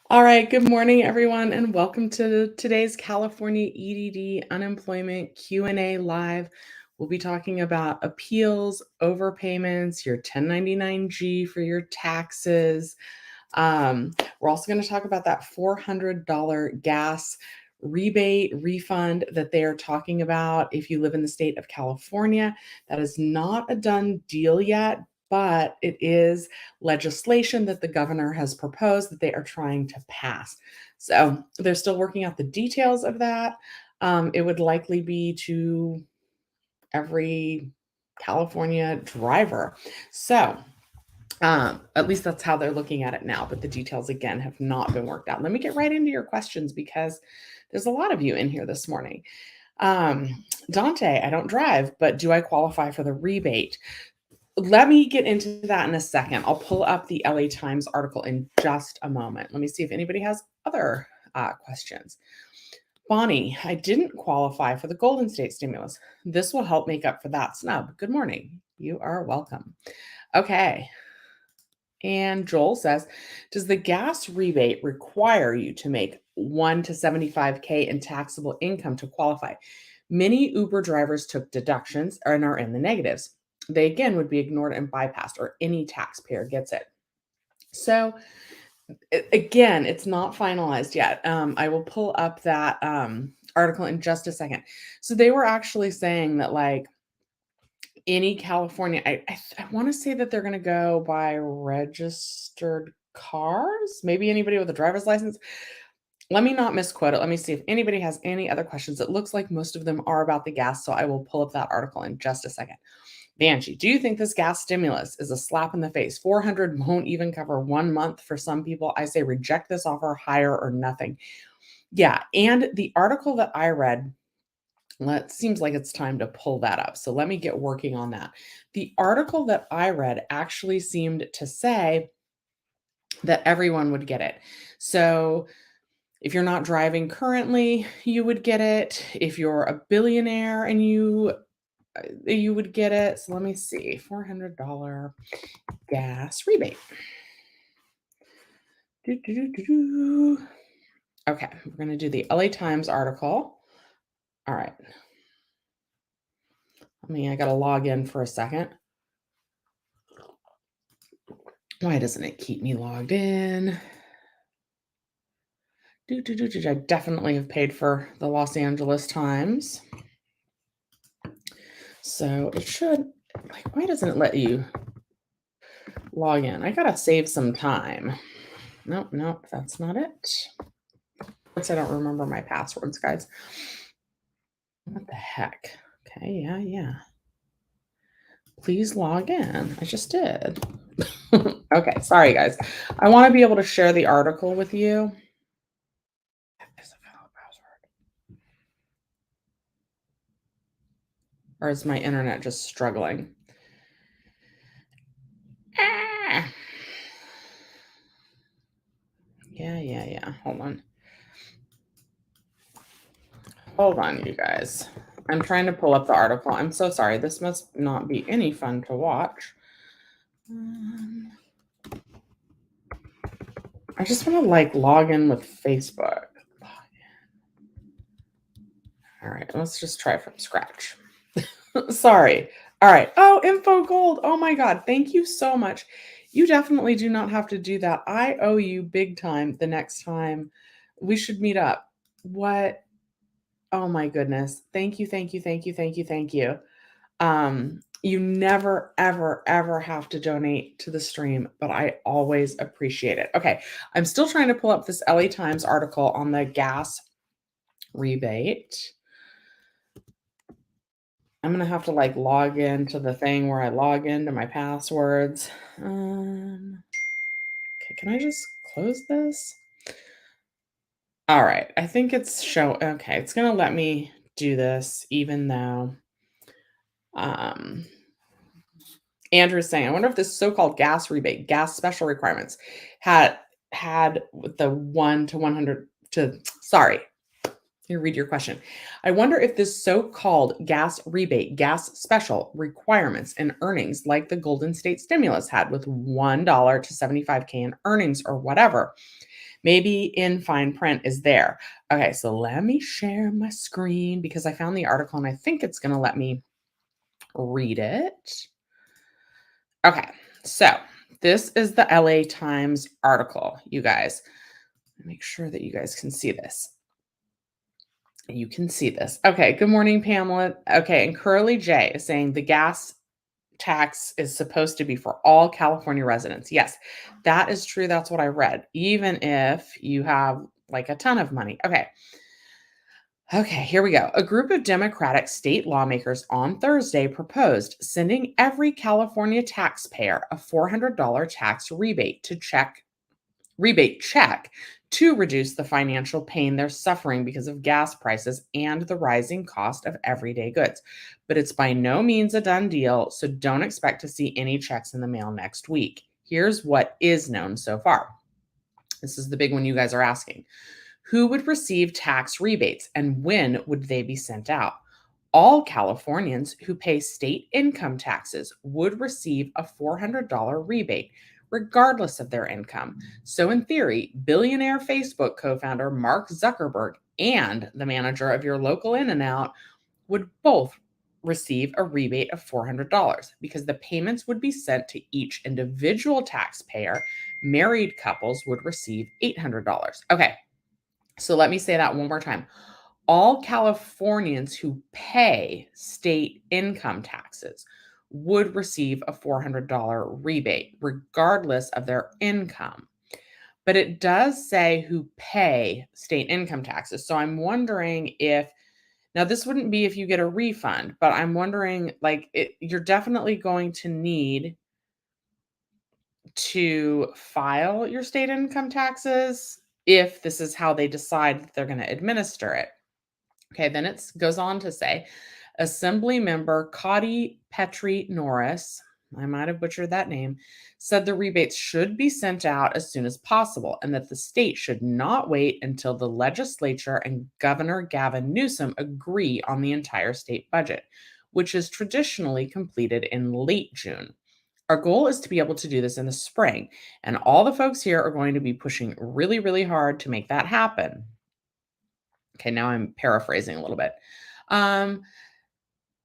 All right, good morning everyone and welcome to today's California EDD unemployment Q&A live. We'll be talking about appeals, overpayments, your 1099-G for your taxes. We're also going to talk about that $400 gas rebate refund that they are talking about if you live in the state of California. That is not a done deal yet, but it is legislation that the governor has proposed that they are trying to pass. So they're still working out the details of that. It would likely be to every California driver. So at least that's how they're looking at it now, but the details again have not been worked out. Let me get right into your questions because there's a lot of you in here this morning. Dante, I don't drive, but do I qualify for the rebate? Let me get into that in a second. I'll pull up the LA Times article in just a moment. Let me see if anybody has other questions. Bonnie, I didn't qualify for the Golden State stimulus. This will help make up for that snub. Good morning. You are welcome. Okay. And Joel says, does the gas rebate require you to make 1 to 75K in taxable income to qualify? Many Uber drivers took deductions and are in the negatives. They again would be ignored and bypassed, or any taxpayer gets it. So again, it's not finalized yet. I will pull up that article in just a second. So they were actually saying that like any California, I want to say that they're going to go by registered cars, maybe anybody with a driver's license. Let me not misquote it. Let me see if anybody has any other questions. It looks like most of them are about the gas, so I will pull up that article in just a second. Banshee, do you think this gas stimulus is a slap in the face? 400 won't even cover 1 month for some people. I say reject this offer, hire or nothing. Yeah, and the article that I read, seems like it's time to pull that up. So let me get working on that. The article that I read actually seemed to say that everyone would get it. So if you're not driving currently, you would get it. If you're a billionaire and you would get it. So let me see. $400 gas rebate. Okay, we're going to do the LA Times article. All right. I got to log in for a second. Why doesn't it keep me logged in? I definitely have paid for the Los Angeles Times. So it should, like, why doesn't it let you log in? I gotta save some time. Nope, that's not it. Of course, I don't remember my passwords, guys. What the heck? Okay, yeah. Please log in. I just did. Okay, sorry, guys. I want to be able to share the article with you. Or is my internet just struggling? Ah. Yeah. Hold on, you guys. I'm trying to pull up the article. I'm so sorry. This must not be any fun to watch. I just want to log in with Facebook. All right, let's just try from scratch. Sorry. All right. Oh, Info Gold. Oh my God. Thank you so much. You definitely do not have to do that. I owe you big time the next time we should meet up. What? Oh my goodness. Thank you. You never, ever have to donate to the stream, but I always appreciate it. Okay. I'm still trying to pull up this LA Times article on the gas rebate. I'm going to have to log into the thing where I log into my passwords. Okay, can I just close this? All right, I think it's okay, it's going to let me do this even though Andrew's saying, I wonder if this so-called gas rebate, gas special requirements had the 1 to 100 to, sorry, here, read your question. I wonder if this so-called gas rebate, gas special requirements and earnings like the Golden State stimulus had with $1 to 75K in earnings or whatever maybe in fine print is there. Okay, so let me share my screen because I found the article and I think it's going to let me read it. Okay, so this is the LA Times article, you guys. Make sure that you guys can see this. You can see this. Okay, good morning, Pamela. Okay, and Curly J is saying the gas tax is supposed to be for all California residents. Yes, that is true. That's what I read. Even if you have like a ton of money. Okay. Okay, here we go. A group of Democratic state lawmakers on Thursday proposed sending every California taxpayer a $400 tax rebate check to reduce the financial pain they're suffering because of gas prices and the rising cost of everyday goods. But it's by no means a done deal, so don't expect to see any checks in the mail next week. Here's what is known so far. This is the big one you guys are asking. Who would receive tax rebates and when would they be sent out? All Californians who pay state income taxes would receive a $400 rebate, regardless of their income. So, in theory, billionaire Facebook co founder Mark Zuckerberg and the manager of your local In N Out would both receive a rebate of $400 because the payments would be sent to each individual taxpayer. Married couples would receive $800. Okay, so let me say that one more time. All Californians who pay state income taxes would receive a $400 rebate, regardless of their income. But it does say who pay state income taxes. So I'm wondering if, now this wouldn't be if you get a refund, but I'm wondering, like, you're definitely going to need to file your state income taxes if this is how they decide that they're going to administer it. Okay, then it goes on to say Assembly member Cotty Petrie Norris, I might have butchered that name, said the rebates should be sent out as soon as possible and that the state should not wait until the legislature and Governor Gavin Newsom agree on the entire state budget, which is traditionally completed in late June. Our goal is to be able to do this in the spring, and all the folks here are going to be pushing really, really hard to make that happen. Okay, now I'm paraphrasing a little bit.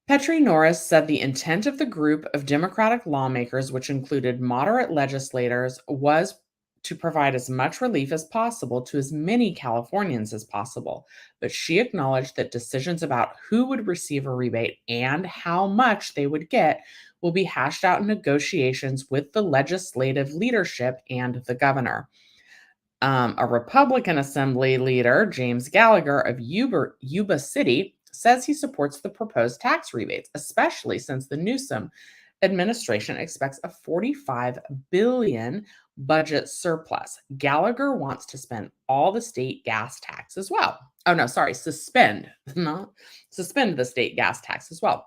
Petrie Norris said the intent of the group of Democratic lawmakers, which included moderate legislators, was to provide as much relief as possible to as many Californians as possible. But she acknowledged that decisions about who would receive a rebate and how much they would get will be hashed out in negotiations with the legislative leadership and the governor. A Republican Assembly leader, James Gallagher of Yuba City, says he supports the proposed tax rebates, especially since the Newsom administration expects a $45 billion budget surplus. Gallagher wants to spend all the state gas tax as well. Oh no, sorry, suspend, not suspend the state gas tax as well.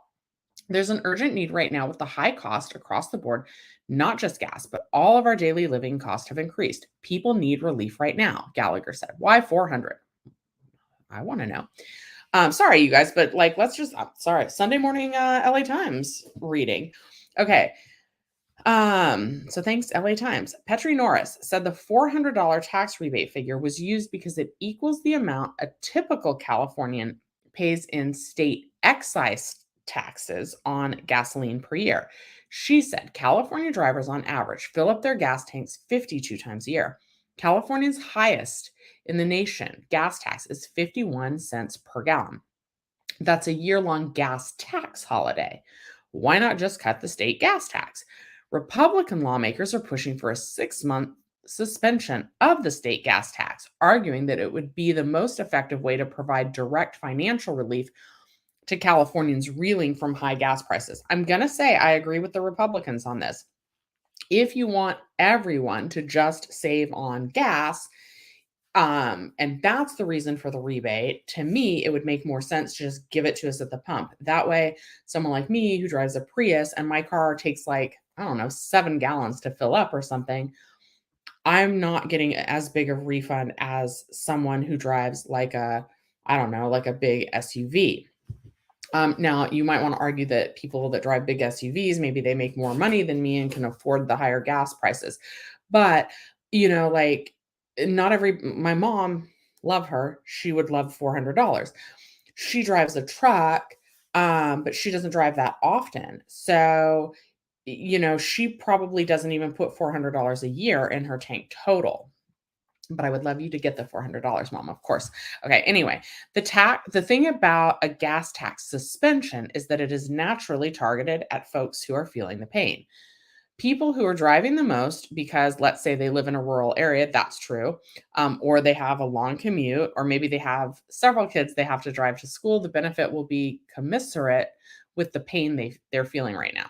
There's an urgent need right now with the high cost across the board, not just gas, but all of our daily living costs have increased. People need relief right now, Gallagher said. Why 400? I want to know. Sorry, you guys, but like, let's just, sorry, Sunday morning LA Times reading. Okay. So thanks, LA Times. Petrie Norris said the $400 tax rebate figure was used because it equals the amount a typical Californian pays in state excise taxes on gasoline per year. She said California drivers on average fill up their gas tanks 52 times a year. California's highest in the nation gas tax is 51 cents per gallon. That's a year-long gas tax holiday. Why not just cut the state gas tax? Republican lawmakers are pushing for a 6-month suspension of the state gas tax, arguing that it would be the most effective way to provide direct financial relief to Californians reeling from high gas prices. I'm going to say I agree with the Republicans on this. If you want everyone to just save on gas, and that's the reason for the rebate, to me, it would make more sense to just give it to us at the pump. That way, someone like me who drives a Prius and my car takes like, I don't know, 7 gallons to fill up or something, I'm not getting as big of a refund as someone who drives like a, I don't know, like a big SUV. Now, you might want to argue that people that drive big SUVs, maybe they make more money than me and can afford the higher gas prices. But, like, my mom, love her, she would love $400. She drives a truck, but she doesn't drive that often. So, she probably doesn't even put $400 a year in her tank total. But I would love you to get the $400, mom, of course. Okay, anyway, the thing about a gas tax suspension is that it is naturally targeted at folks who are feeling the pain. People who are driving the most because, let's say, they live in a rural area, that's true, or they have a long commute, or maybe they have several kids they have to drive to school. The benefit will be commensurate with the pain they're feeling right now.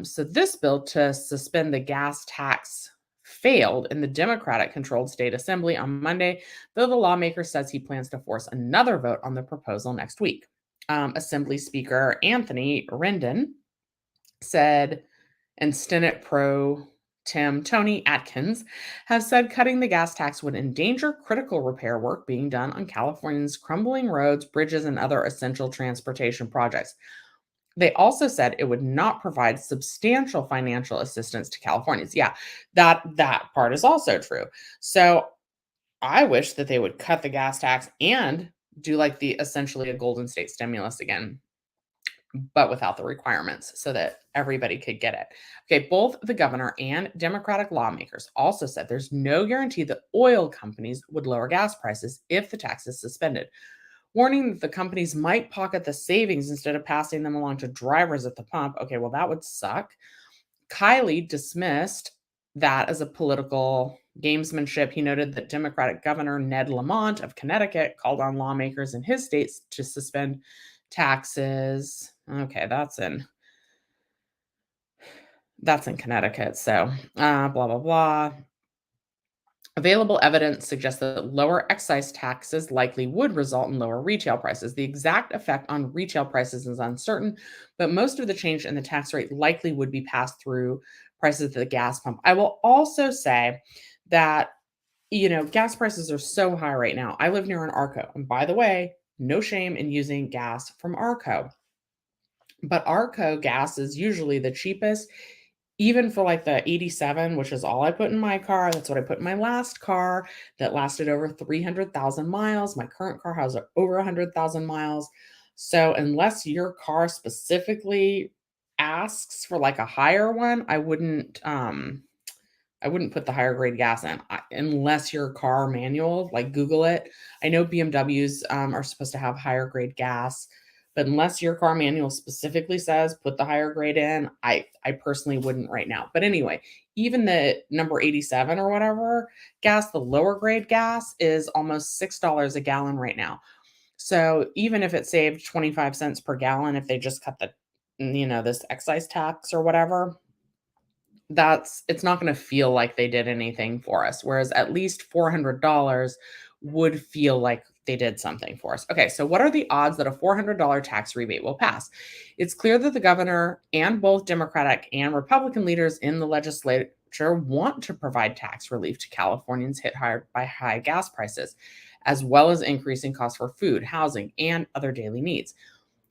So this bill to suspend the gas tax failed in the Democratic controlled state assembly on Monday, though the lawmaker says he plans to force another vote on the proposal next week. Assembly Speaker Anthony Rendon said, and Senate Pro Tem Tony Atkins have said cutting the gas tax would endanger critical repair work being done on California's crumbling roads, bridges, and other essential transportation projects. They also said it would not provide substantial financial assistance to Californians. Yeah, that part is also true. So I wish that they would cut the gas tax and do like the essentially a Golden State stimulus again, but without the requirements so that everybody could get it. Okay, both the governor and Democratic lawmakers also said there's no guarantee that oil companies would lower gas prices if the tax is suspended, warning that the companies might pocket the savings instead of passing them along to drivers at the pump. Okay, well, that would suck. Kiley dismissed that as a political gamesmanship. He noted that Democratic Governor Ned Lamont of Connecticut called on lawmakers in his states to suspend taxes. Okay, that's in Connecticut. So, blah blah blah. Available evidence suggests that lower excise taxes likely would result in lower retail prices. The exact effect on retail prices is uncertain, but most of the change in the tax rate likely would be passed through prices at the gas pump. I will also say that, gas prices are so high right now. I live near an Arco. And by the way, no shame in using gas from Arco. But Arco gas is usually the cheapest, even for like the 87, which is all I put in my car. That's what I put in my last car that lasted over 300,000 miles. My current car has over 100,000 miles. So unless your car specifically asks for like a higher one, I wouldn't put the higher grade gas in unless your car manual, like Google it. I know BMWs are supposed to have higher grade gas, but unless your car manual specifically says put the higher grade in, I personally wouldn't right now. But anyway, even the number 87 or whatever gas, the lower grade gas is almost $6 a gallon right now. So even if it saved 25 cents per gallon, if they just cut this excise tax or whatever, it's not gonna feel like they did anything for us, whereas at least $400 would feel like they did something for us. Okay, so what are the odds that a $400 tax rebate will pass? It's clear that the governor and both Democratic and Republican leaders in the legislature want to provide tax relief to Californians hit hard by high gas prices, as well as increasing costs for food, housing, and other daily needs.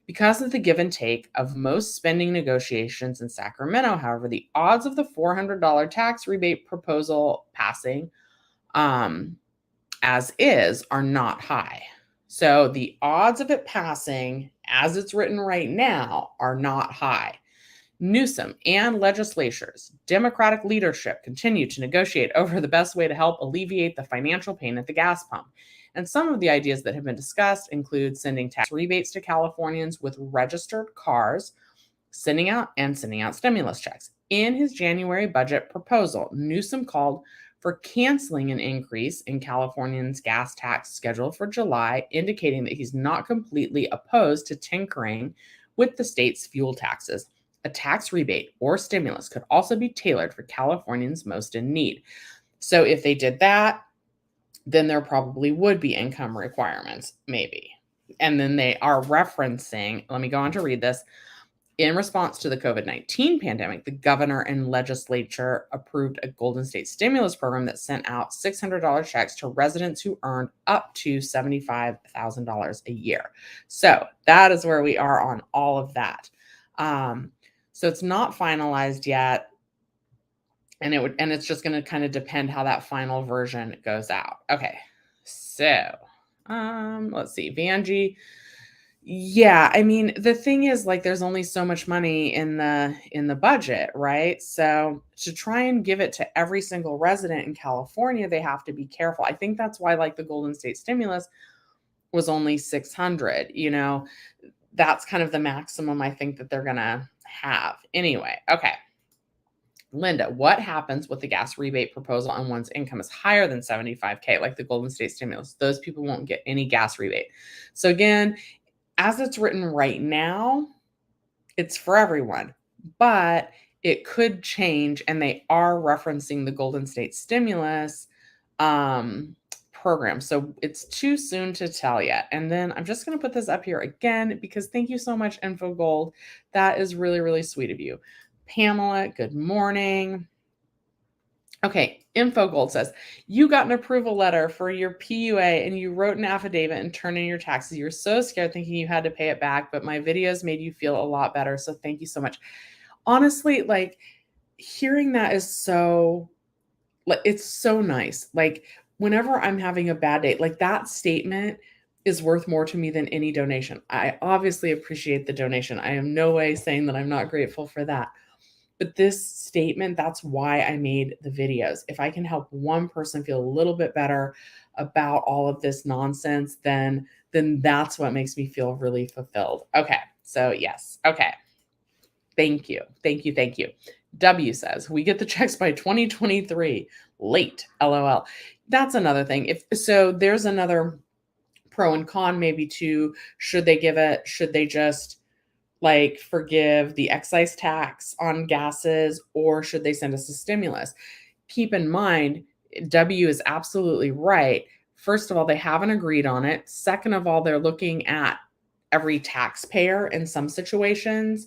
Because of the give and take of most spending negotiations in Sacramento, however, the odds of the $400 tax rebate proposal passing as is are not high. So the odds of it passing as it's written right now are not high. Newsom and legislatures, Democratic leadership continue to negotiate over the best way to help alleviate the financial pain at the gas pump. And some of the ideas that have been discussed include sending tax rebates to Californians with registered cars, sending out stimulus checks. In his January budget proposal, Newsom called for canceling an increase in Californians' gas tax schedule for July, indicating that he's not completely opposed to tinkering with the state's fuel taxes. A tax rebate or stimulus could also be tailored for Californians most in need. So if they did that, then there probably would be income requirements, maybe. And then they are referencing, let me go on to read this. In response to the COVID-19 pandemic, the governor and legislature approved a Golden State stimulus program that sent out $600 checks to residents who earned up to $75,000 a year. So that is where we are on all of that. So it's not finalized yet. and it's just going to kind of depend how that final version goes out. Okay. So, let's see. Vanjie. Yeah, I mean, the thing is like there's only so much money in the budget, right? So, to try and give it to every single resident in California, they have to be careful. I think that's why like the Golden State stimulus was only 600, That's kind of the maximum I think that they're going to have. Anyway, okay. Linda, what happens with the gas rebate proposal and one's income is higher than 75K, like the Golden State stimulus? Those people won't get any gas rebate. So again, as it's written right now, it's for everyone, but it could change, and they are referencing the Golden State stimulus program. So it's too soon to tell yet. And then I'm just going to put this up here again because thank you so much, InfoGold. That is really, really sweet of you. Pamela, good morning. Okay, InfoGold says, you got an approval letter for your PUA and you wrote an affidavit and turned in your taxes. You were so scared thinking you had to pay it back, but my videos made you feel a lot better. So thank you so much. Honestly, like hearing that is so, like, it's so nice. Like whenever I'm having a bad day, like that statement is worth more to me than any donation. I obviously appreciate the donation. I am no way saying that I'm not grateful for that. But this statement, that's why I made the videos. If I can help one person feel a little bit better about all of this nonsense, then that's what makes me feel really fulfilled. Okay. So yes. Okay. Thank you. Thank you. Thank you. W says, we get the checks by 2023. Late. LOL. That's another thing. There's another pro and con maybe to should they just like forgive the excise tax on gases, or should they send us a stimulus? Keep in mind, W is absolutely right. First of all, they haven't agreed on it. Second of all, they're looking at every taxpayer in some situations.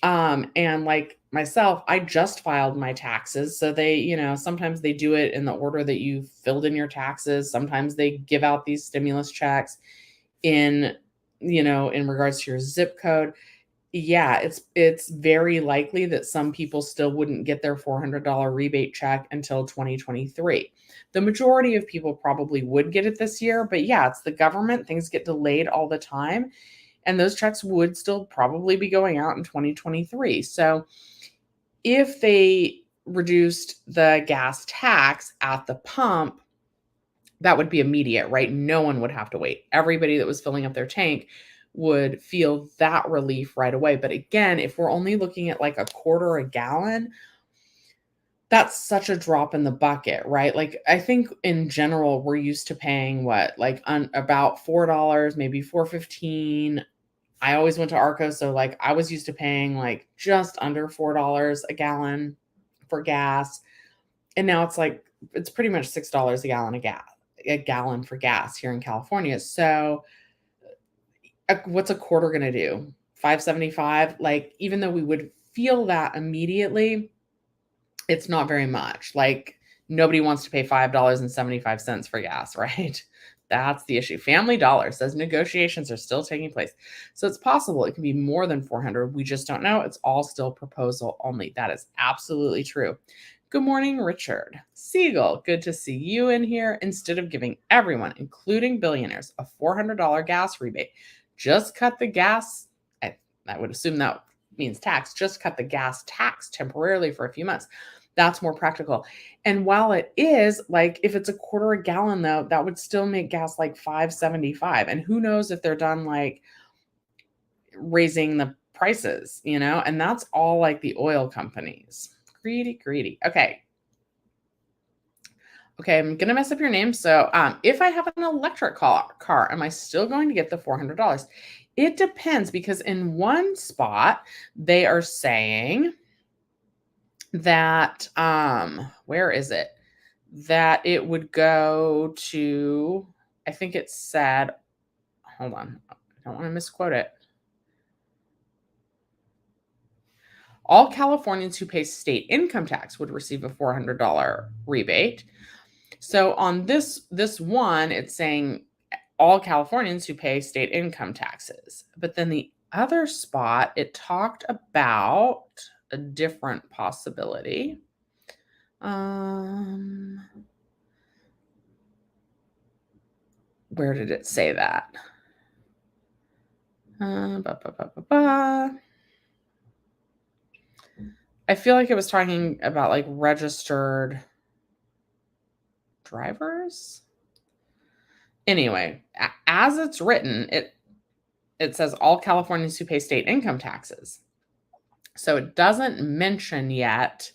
And like myself, I just filed my taxes. So they, sometimes they do it in the order that you filled in your taxes. Sometimes they give out these stimulus checks in regards to your zip code. Yeah, it's very likely that some people still wouldn't get their $400 rebate check until 2023. The majority of people probably would get it this year, but yeah, it's the government. Things get delayed all the time, and those checks would still probably be going out in 2023. So if they reduced the gas tax at the pump, that would be immediate, right? No one would have to wait. Everybody that was filling up their tank would feel that relief right away. But again, if we're only looking at like a quarter a gallon, that's such a drop in the bucket, right? Like I think in general, we're used to paying what, like about $4, maybe $4.15. I always went to Arco, so like I was used to paying like just under $4 a gallon for gas. And now it's pretty much $6 a gallon for gas here in California. So what's a quarter going to do? 5.75. Like, even though we would feel that immediately, it's not very much. Like, nobody wants to pay $5.75 for gas, right? That's the issue. Family Dollar says negotiations are still taking place. So it's possible it can be more than 400. We just don't know. It's all still proposal only. That is absolutely true. Good morning, Richard. Siegel, good to see you in here. Instead of giving everyone, including billionaires, a $400 gas rebate, just cut the gas. I would assume that means tax. Just cut the gas tax temporarily for a few months. That's more practical. And while it is, like, if it's a quarter a gallon, though, that would still make gas like $5.75. And who knows if they're done like raising the prices, and that's all like the oil companies. Greedy. Okay, I'm gonna mess up your name. So if I have an electric car, am I still going to get the $400? It depends, because in one spot they are saying that where is it? That it would go to, I think it said, hold on, I don't want to misquote it. All Californians who pay state income tax would receive a $400 rebate. So on this one, it's saying all Californians who pay state income taxes. But then the other spot, it talked about a different possibility. Where did it say that? I feel like it was talking about like registered drivers. Anyway, as it's written, it says all Californians who pay state income taxes. So it doesn't mention yet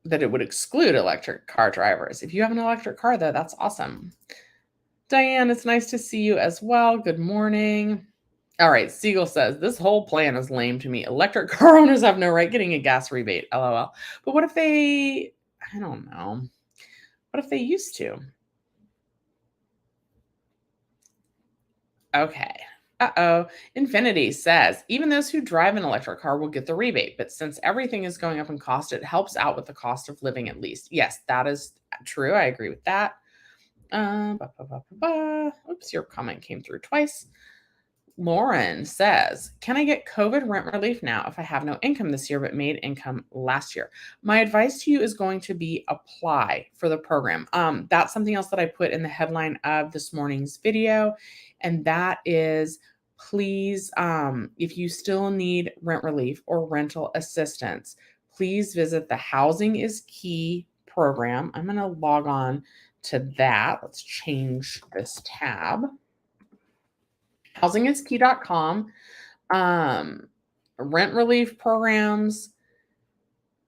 that it would exclude electric car drivers. If you have an electric car, though, that's awesome. Diane, it's nice to see you as well. Good morning. All right, Siegel says, this whole plan is lame to me. Electric car owners have no right getting a gas rebate, LOL. But what if they, I don't know. What if they used to? Okay. Uh-oh. Infinity says, even those who drive an electric car will get the rebate, but since everything is going up in cost, it helps out with the cost of living at least. Yes, that is true. I agree with that. Oops, your comment came through twice. Lauren says, can I get COVID rent relief now if I have no income this year but made income last year? My advice to you is going to be apply for the program. That's something else that I put in the headline of this morning's video. And that is, please, if you still need rent relief or rental assistance, please visit the Housing is Key program. I'm going to log on to that. Let's change this tab. housingiskey.com. Rent relief programs.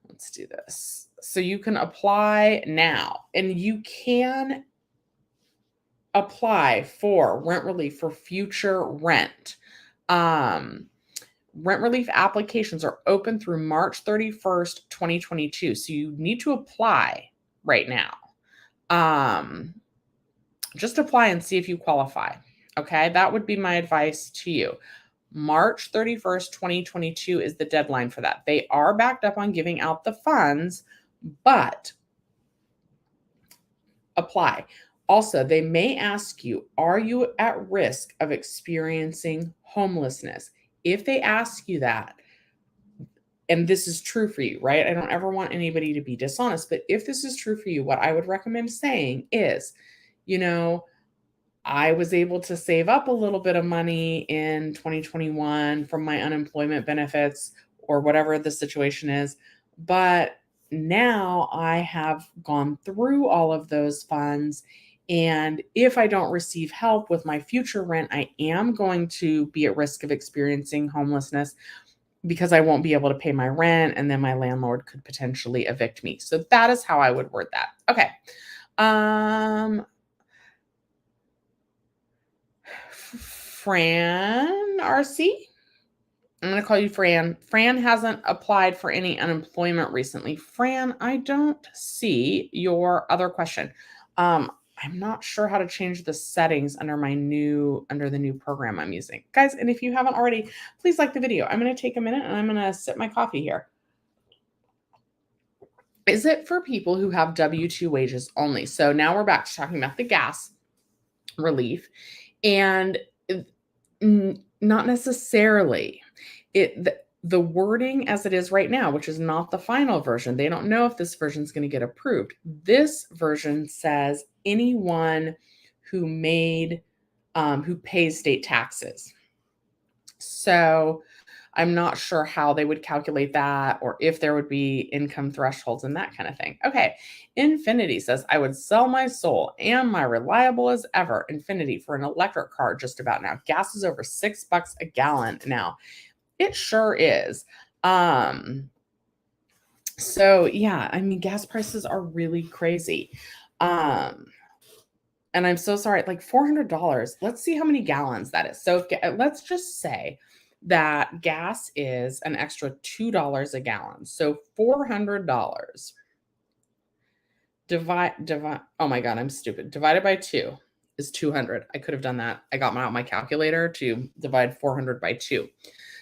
Let's do this. So you can apply now, and you can apply for rent relief for future rent. Rent relief applications are open through March 31st, 2022. So you need to apply right now. Just apply and see if you qualify. Okay, that would be my advice to you. March 31st, 2022 is the deadline for that. They are backed up on giving out the funds, but apply. Also, they may ask you, are you at risk of experiencing homelessness? If they ask you that, and this is true for you, right? I don't ever want anybody to be dishonest, but if this is true for you, what I would recommend saying is, I was able to save up a little bit of money in 2021 from my unemployment benefits or whatever the situation is. But now I have gone through all of those funds. And if I don't receive help with my future rent, I am going to be at risk of experiencing homelessness because I won't be able to pay my rent. And then my landlord could potentially evict me. So that is how I would word that. Okay. Fran RC. I'm going to call you Fran. Fran hasn't applied for any unemployment recently. Fran, I don't see your other question. I'm not sure how to change the settings under the new program I'm using. Guys, and if you haven't already, please like the video. I'm going to take a minute and I'm going to sip my coffee here. Is it for people who have W-2 wages only? So now we're back to talking about the gas relief. And not necessarily. The wording as it is right now, which is not the final version, they don't know if this version is going to get approved. This version says anyone who pays state taxes. So I'm not sure how they would calculate that or if there would be income thresholds and that kind of thing. Okay. Infinity says, I would sell my soul and my reliable as ever Infinity for an electric car just about now. Gas is over $6 a gallon now. It sure is. So yeah, I mean, gas prices are really crazy. And I'm so sorry, like $400. Let's see how many gallons that is. So let's just say that gas is an extra $2 a gallon. So $400 divide. Oh my God, I'm stupid. Divided by 2 is 200. I could have done that. I got out my calculator to divide 400 by 2.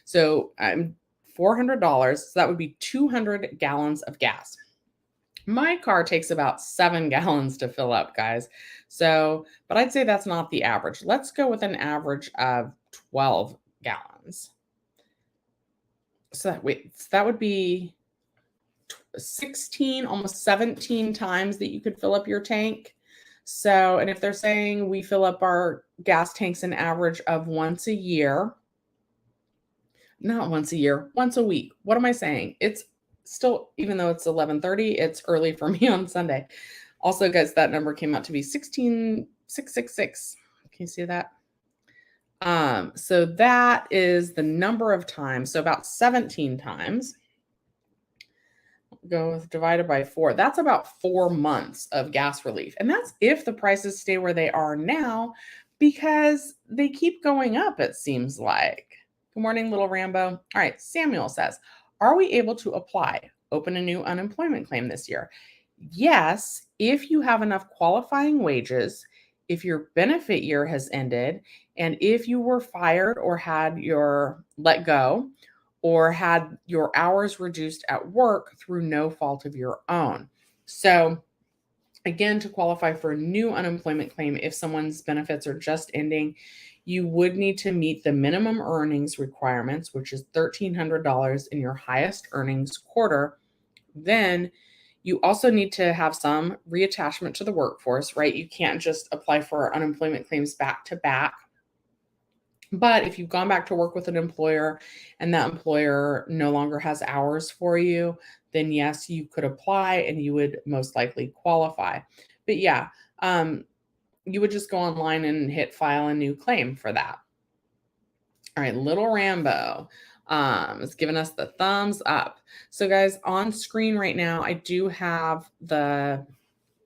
So I'm $400. So that would be 200 gallons of gas. My car takes about 7 gallons to fill up, guys. So, but I'd say that's not the average. Let's go with an average of 12 gallons. So that would be 16, almost 17 times that you could fill up your tank. So, and if they're saying we fill up our gas tanks an average of once a year, not once a year, once a week. What am I saying? It's still, even though it's 11:30, it's early for me on Sunday. Also, guys, that number came out to be 16,666. Can you see that? So that is the number of times. So about 17 times. Go with divided by 4. That's about 4 months of gas relief. And that's if the prices stay where they are now, because they keep going up, it seems like. Good morning, little Rambo. All right, Samuel says, are we able to apply, open a new unemployment claim this year? Yes, if you have enough qualifying wages, if your benefit year has ended, and if you were fired or had your let go, or had your hours reduced at work through no fault of your own. So, again, to qualify for a new unemployment claim, if someone's benefits are just ending, you would need to meet the minimum earnings requirements, which is $1,300 in your highest earnings quarter. Then you also need to have some reattachment to the workforce, right? You can't just apply for unemployment claims back to back. But if you've gone back to work with an employer and that employer no longer has hours for you, then yes, you could apply and you would most likely qualify. But yeah, you would just go online and hit file a new claim for that. All right, little Rambo is giving us the thumbs up. So guys, on screen right now, I do have the,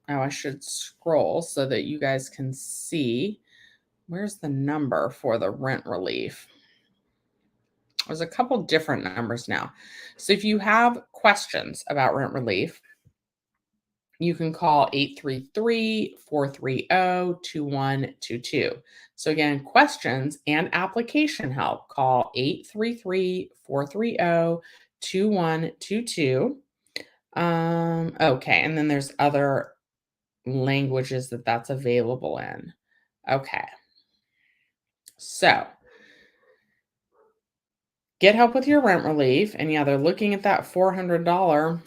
oh, I should scroll so that you guys can see. Where's the number for the rent relief? There's a couple different numbers now. So if you have questions about rent relief, you can call 833-430-2122. So again, questions and application help, call 833-430-2122. Okay, and then there's other languages that's available in. Okay. So get help with your rent relief. And yeah, they're looking at that $400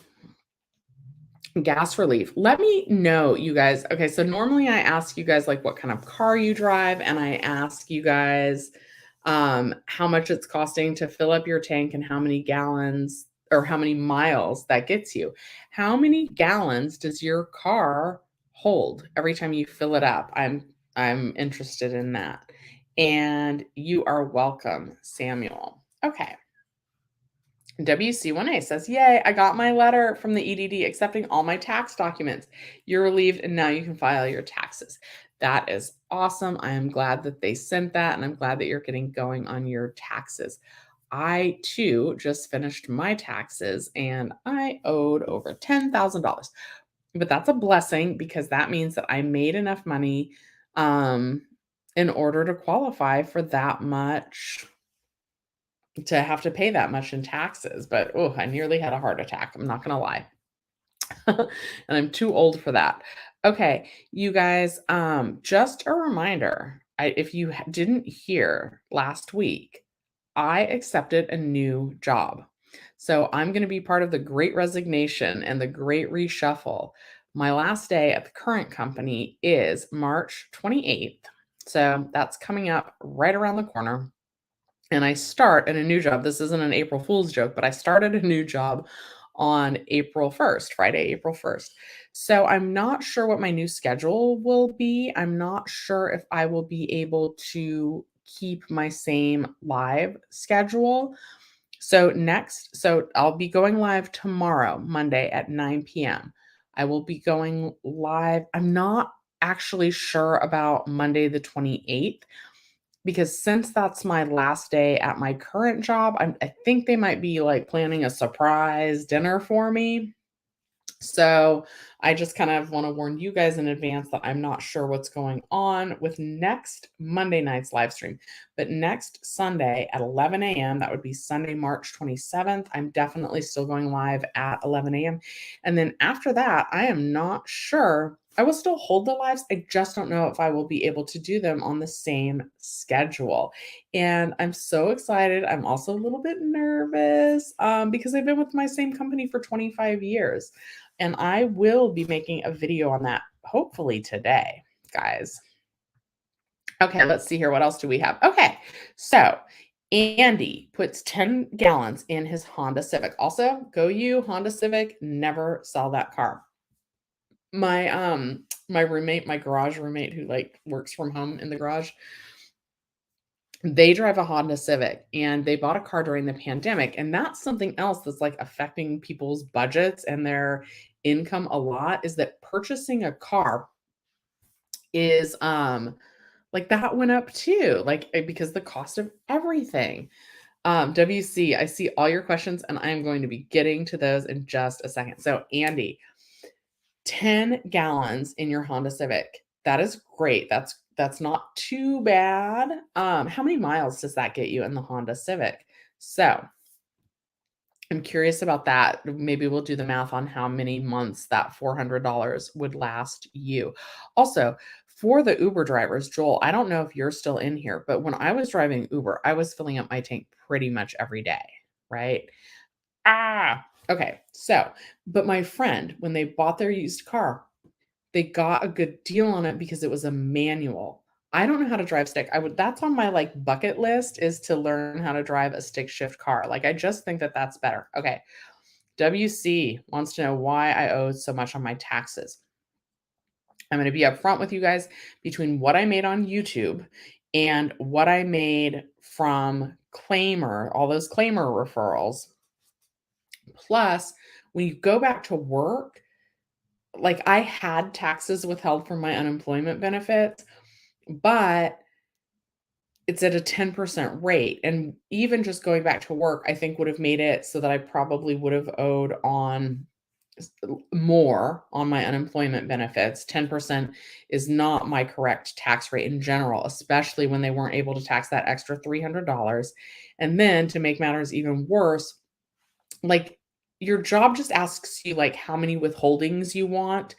gas relief. Let me know, you guys. Okay, so normally I ask you guys like what kind of car you drive, and I ask you guys how much it's costing to fill up your tank and how many gallons or how many miles that gets you. How many gallons does your car hold every time you fill it up? I'm interested in that. And you are welcome, Samuel. Okay. WC1A says, yay, I got my letter from the EDD accepting all my tax documents. You're relieved and now you can file your taxes. That is awesome. I am glad that they sent that and I'm glad that you're getting going on your taxes. I too just finished my taxes and I owed over $10,000. But that's a blessing because that means that I made enough money in order to qualify for that much, to have to pay that much in taxes. But oh, I nearly had a heart attack. I'm not going to lie. And I'm too old for that. Okay, you guys, just a reminder, if you didn't hear last week, I accepted a new job. So I'm going to be part of the Great Resignation and the Great Reshuffle. My last day at the current company is March 28th. So that's coming up right around the corner. And I start at a new job. This isn't an April Fool's joke, but I started a new job on April 1st, Friday, April 1st. So I'm not sure what my new schedule will be. I'm not sure if I will be able to keep my same live schedule. So I'll be going live tomorrow, Monday at 9 p.m. I will be going live. I'm not actually sure about Monday the 28th. Because since that's my last day at my current job, I think they might be like planning a surprise dinner for me. So I just kind of want to warn you guys in advance that I'm not sure what's going on with next Monday night's live stream. But next Sunday at 11 a.m., that would be Sunday, March 27th, I'm definitely still going live at 11 a.m. And then after that, I am not sure I will still hold the lives. I just don't know if I will be able to do them on the same schedule. And I'm so excited. I'm also a little bit nervous because I've been with my same company for 25 years. And I will be making a video on that hopefully today, guys. Okay, let's see here. What else do we have? Okay, so Andy puts 10 gallons in his Honda Civic. Also, go you, Honda Civic, never sell that car. My roommate, my garage roommate who like works from home in the garage, they drive a Honda Civic and they bought a car during the pandemic. And that's something else that's like affecting people's budgets and their income a lot is that purchasing a car is like that went up too, like because the cost of everything. WC, I see all your questions and I am going to be getting to those in just a second. So, Andy, 10 gallons in your Honda Civic. That is great. That's not too bad. How many miles does that get you in the Honda Civic? So, I'm curious about that. Maybe we'll do the math on how many months that $400 would last you. Also, for the Uber drivers, Joel, I don't know if you're still in here, but when I was driving Uber, I was filling up my tank pretty much every day, right? Okay. So, but my friend, when they bought their used car, they got a good deal on it because it was a manual. I don't know how to drive stick. That's on my like bucket list is to learn how to drive a stick shift car. Like I just think that that's better. Okay. WC wants to know why I owe so much on my taxes. I'm going to be upfront with you guys between what I made on YouTube and what I made from Claimer, all those Claimer referrals. Plus, when you go back to work, like I had taxes withheld from my unemployment benefits, but it's at a 10% rate. And even just going back to work, I think would have made it so that I probably would have owed on more on my unemployment benefits. 10% is not my correct tax rate in general, especially when they weren't able to tax that extra $300. And then to make matters even worse, like your job just asks you like how many withholdings you want.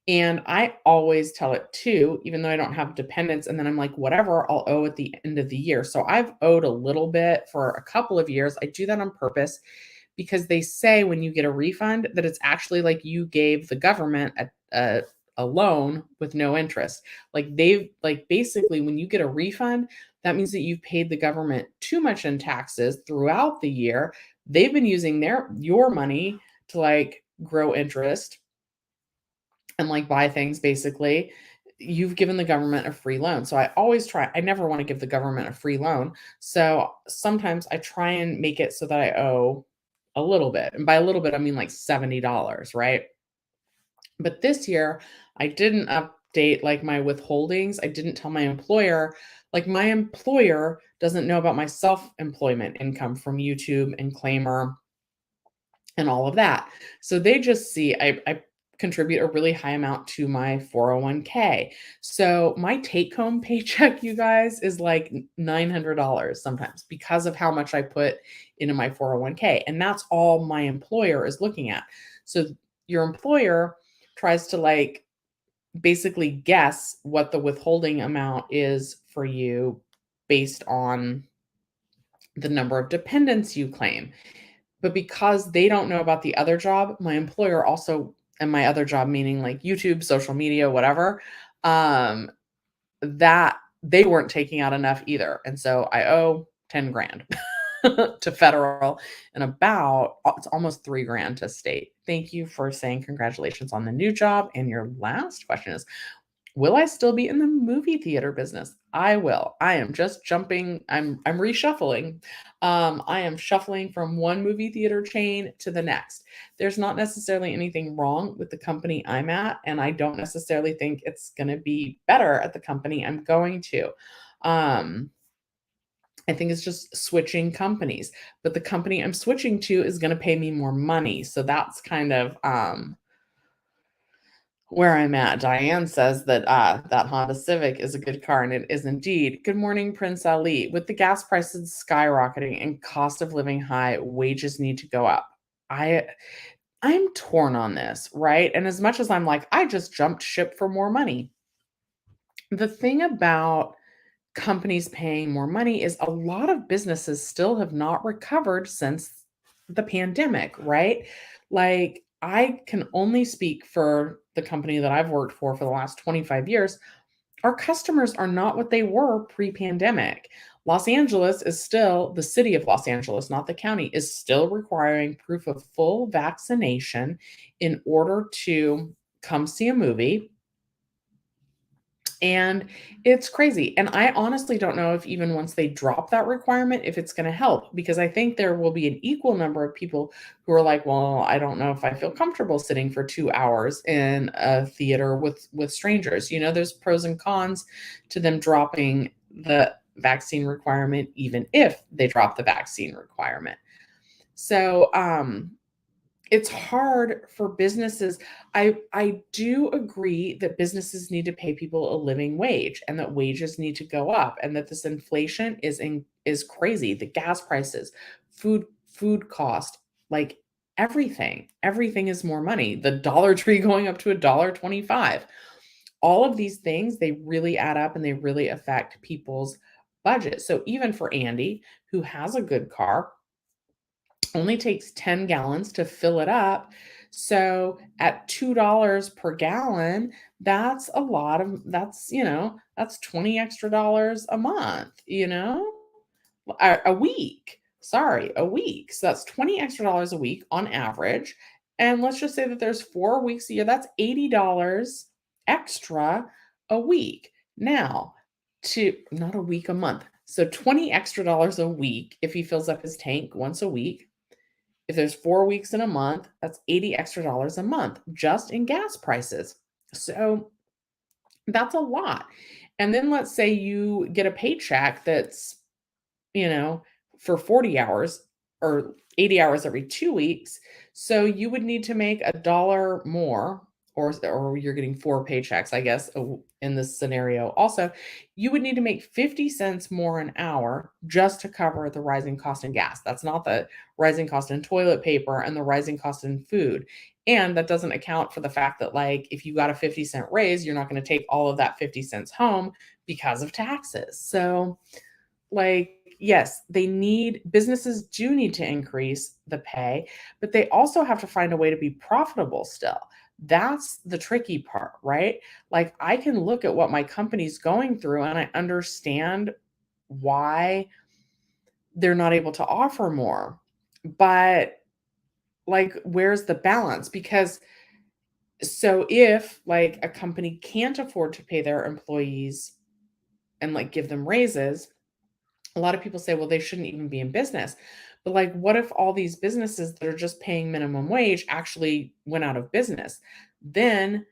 And I always tell it too, even though I don't have dependents. And then I'm like, whatever, I'll owe at the end of the year. So I've owed a little bit for a couple of years. I do that on purpose because they say when you get a refund that it's actually like you gave the government a loan with no interest. Like they've like basically when you get a refund, that means that you've paid the government too much in taxes throughout the year. They've been using your money to like grow interest and like buy things basically. You've given the government a free loan. So I never want to give the government a free loan. So sometimes I try and make it so that I owe a little bit. And by a little bit, I mean like $70, right? But this year, I didn't update like my withholdings. I didn't tell my employer. Like my employer doesn't know about my self-employment income from YouTube and Claimer and all of that. So they just see I contribute a really high amount to my 401k. So my take home paycheck, you guys, is like $900 sometimes because of how much I put into my 401k. And that's all my employer is looking at. So your employer tries to like basically guess what the withholding amount is for you based on the number of dependents you claim. But because they don't know about the other job, my employer also and my other job, meaning like YouTube, social media, whatever, that they weren't taking out enough either. And so I owe 10 grand to federal and it's almost 3 grand to state. Thank you for saying congratulations on the new job. And your last question is, will I still be in the movie theater business? I will. I am just jumping. I'm reshuffling. I am shuffling from one movie theater chain to the next. There's not necessarily anything wrong with the company I'm at, and I don't necessarily think it's going to be better at the company I'm going to. I think it's just switching companies, but the company I'm switching to is going to pay me more money. So that's kind of where I'm at. Diane says that that Honda Civic is a good car, and it is indeed. Good morning, Prince Ali. With the gas prices skyrocketing and cost of living high, wages need to go up. I I'm torn on this, right? And as much as I'm like, I just jumped ship for more money. The thing about companies paying more money is a lot of businesses still have not recovered since the pandemic, right? Like, I can only speak for the company that I've worked for the last 25 years. Our customers are not what they were pre-pandemic. Los Angeles is still the city of Los Angeles, not the county, is still requiring proof of full vaccination in order to come see a movie. And it's crazy. And I honestly don't know if even once they drop that requirement, if it's going to help, because I think there will be an equal number of people who are like, well, I don't know if I feel comfortable sitting for 2 hours in a theater with strangers. There's pros and cons to them dropping the vaccine requirement, even if they drop the vaccine requirement. So, it's hard for businesses. I do agree that businesses need to pay people a living wage and that wages need to go up and that this inflation is crazy. The gas prices, food cost, like everything is more money. The Dollar Tree going up to $1.25. All of these things, they really add up and they really affect people's budget. So even for Andy, who has a good car, only takes 10 gallons to fill it up. So at $2 per gallon, that's a lot of that's 20 extra dollars a month, a week. Sorry, a week. So that's 20 extra dollars a week on average. And let's just say that there's 4 weeks a year. That's $80 extra a week. Now, to not a week, a month. So 20 extra dollars a week if he fills up his tank once a week. If there's 4 weeks in a month, that's 80 extra dollars a month just in gas prices. So that's a lot. And then let's say you get a paycheck that's, you know, for 40 hours or 80 hours every 2 weeks. So you would need to make a dollar more, or you're getting 4 paychecks, I guess, in this scenario. Also, you would need to make 50 cents more an hour just to cover the rising cost in gas. That's not the rising cost in toilet paper and the rising cost in food. And that doesn't account for the fact that, like, if you got a 50-cent raise, you're not going to take all of that 50 cents home because of taxes. So, like, yes, businesses do need to increase the pay, but they also have to find a way to be profitable still. That's the tricky part, right? Like, I can look at what my company's going through and I understand why they're not able to offer more. But, like, where's the balance? Because so if, like, a company can't afford to pay their employees and, like, give them raises, a lot of people say, well, they shouldn't even be in business. But, like, what if all these businesses that are just paying minimum wage actually went out of business? Then